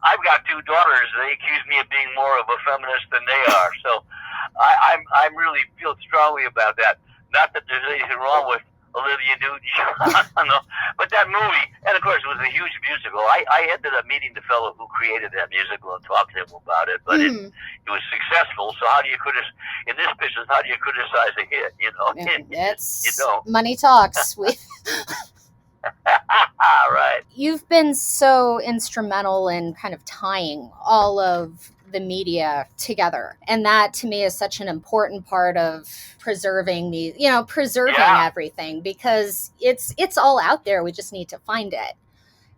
I've got two daughters. They accuse me of being more of a feminist than they are. So I really feel strongly about that. Not that there's anything wrong with Olivia Newton-John, but that movie, and of course it was a huge musical. I ended up meeting the fellow who created that musical and talked to him about it, but it was successful. So how do you in this business, how do you criticize a hit? It's you don't. Money talks. Right. You've been so instrumental in kind of tying all of the media together, and that to me is such an important part of preserving everything, because it's all out there. We just need to find it,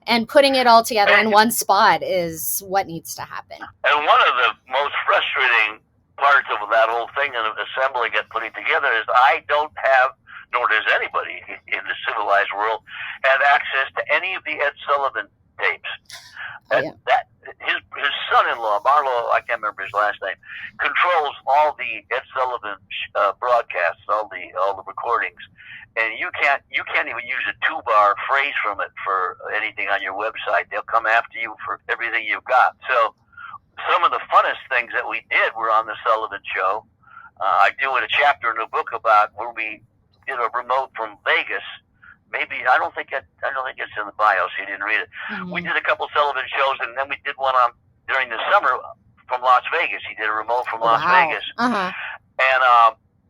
and putting it all together in one spot is what needs to happen. And one of the most frustrating parts of that whole thing and assembling it, putting together, is I don't have nor does anybody in the civilized world have access to any of the Ed Sullivan tapes. That his son-in-law, Marlo, I can't remember his last name, controls all the Ed Sullivan broadcasts, all the recordings, and you can't even use a two-bar phrase from it for anything on your website. They'll come after you for everything you've got. So some of the funnest things that we did were on the Sullivan Show. I do a chapter in the book about where we did a remote from Vegas. Maybe I don't think it's in the bio, so you didn't read it. We did a couple Sullivan shows, and then we did one on during the summer from Las Vegas. He did a remote from Las Vegas, and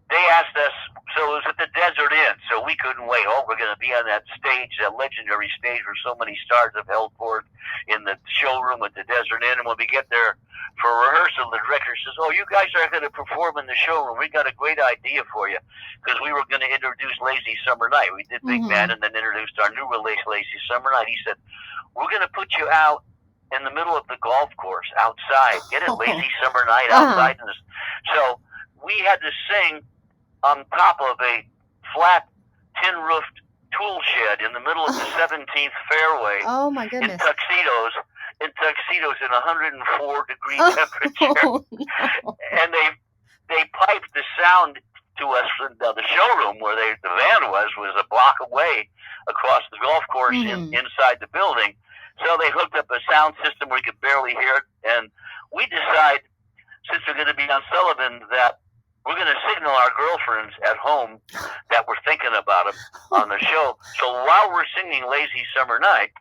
they asked us. So it was at the Desert Inn, so we couldn't wait. Oh, we're going to be on that stage, that legendary stage where so many stars have held forth in the showroom at the Desert Inn. And when we get there for rehearsal, the director says, "Oh, you guys are going to perform in the showroom. We got a great idea for you," because we were going to introduce Lazy Summer Night. We did Big Band and then introduced our new release, Lazy Summer Night. He said, "We're going to put you out in the middle of the golf course, outside. Get it, Lazy Summer Night outside." So we had to sing on top of a flat tin-roofed tool shed in the middle of the 17th fairway. Oh my goodness! In tuxedos in 104-degree temperature, and they piped the sound to us from the showroom where the van was a block away across the golf course inside the building. So they hooked up a sound system where you could barely hear it, and we decide, since we're going to be on Sullivan, that we're going to signal our girlfriends at home that we're thinking about them on the show. So while we're singing Lazy Summer Night,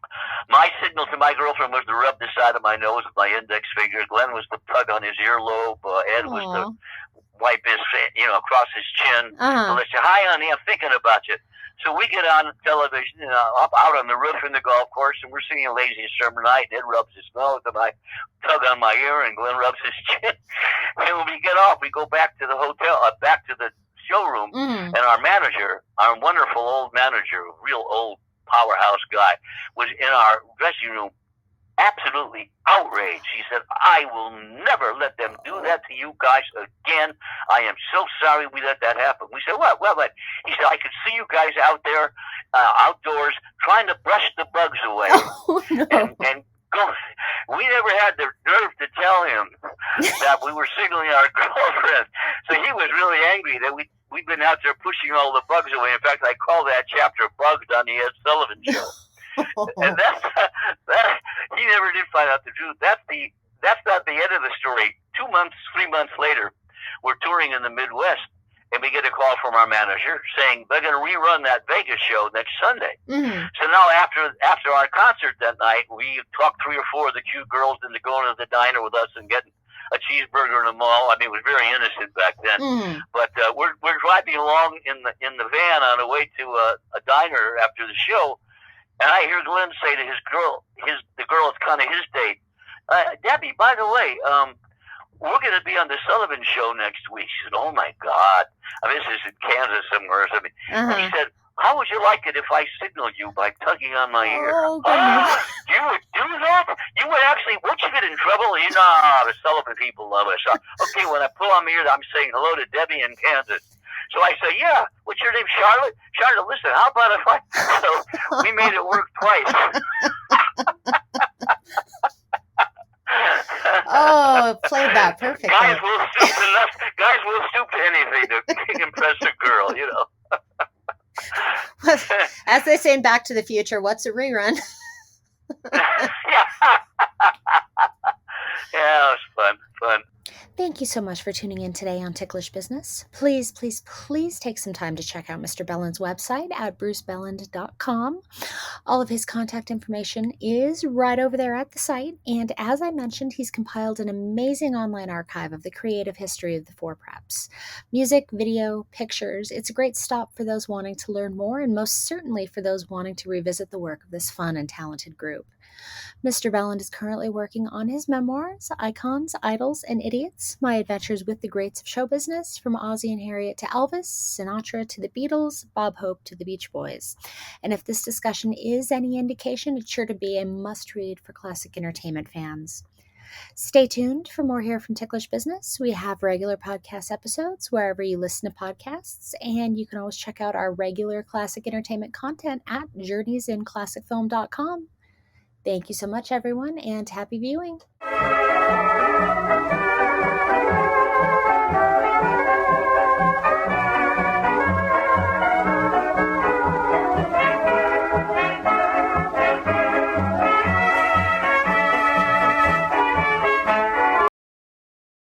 my signal to my girlfriend was to rub the side of my nose with my index finger. Glenn was to tug on his earlobe. Ed was to wipe his, across his chin. So let's say, "Hi, honey, I'm thinking about you." So we get on television, up out on the roof in the golf course, and we're singing Lazy Summer Night. Ed rubs his nose, and I tug on my ear, and Glenn rubs his chin. And when we get off, we go back to the hotel, back to the showroom, and our manager, our wonderful old manager, real old powerhouse guy, was in our dressing room, absolutely outraged. He said, "I will never let them do that to you guys again. I am so sorry we let that happen." We said, "What?" "Well, he said, I could see you guys out there, outdoors, trying to brush the bugs away." And go. We never had the nerve to tell him that we were signaling our girlfriend. So he was really angry that we'd been out there pushing all the bugs away. In fact, I call that chapter "Bugged" on the Ed Sullivan Show. And that he never did find out the truth. That's not the end of the story. 3 months later, we're touring in the Midwest, and we get a call from our manager saying they're going to rerun that Vegas show next Sunday. So now after our concert that night, we talked 3 or 4 of the cute girls into going to the diner with us and getting a cheeseburger in the mall. I mean, it was very innocent back then. But we're driving along in the van on the way to a diner after the show. And I hear Glenn say to the girl it's kind of his date, "Debbie, by the way, we're going to be on the Sullivan Show next week." She said, "Oh my God." I mean, this is in Kansas somewhere or something. And he said, "How would you like it if I signaled you by tugging on my ear?" Oh, goodness. You would do that? You would actually, won't you get in trouble? You know, the Sullivan people love us. Okay, when I pull on my ear, I'm saying hello to Debbie in Kansas. So I say, "Yeah, what's your name, Charlotte?" "Charlotte, listen, how about if I..." So we made it work twice. Oh, played that perfectly. Guys will stoop to anything to impress a girl, As they say in Back to the Future, what's a rerun? Yeah, it was fun. Thank you so much for tuning in today on Ticklish Business. Please, please, please take some time to check out Mr. Belland's website at brucebelland.com. All of his contact information is right over there at the site. And as I mentioned, he's compiled an amazing online archive of the creative history of the Four Preps. Music, video, pictures. It's a great stop for those wanting to learn more, and most certainly for those wanting to revisit the work of this fun and talented group. Mr. Belland is currently working on his memoirs, Icons, Idols, and Idiots, My Adventures with the Greats of Show Business, from Ozzie and Harriet to Elvis, Sinatra to the Beatles, Bob Hope to the Beach Boys. And if this discussion is any indication, it's sure to be a must-read for classic entertainment fans. Stay tuned for more here from Ticklish Business. We have regular podcast episodes wherever you listen to podcasts, and you can always check out our regular classic entertainment content at journeysinclassicfilm.com. Thank you so much, everyone, and happy viewing.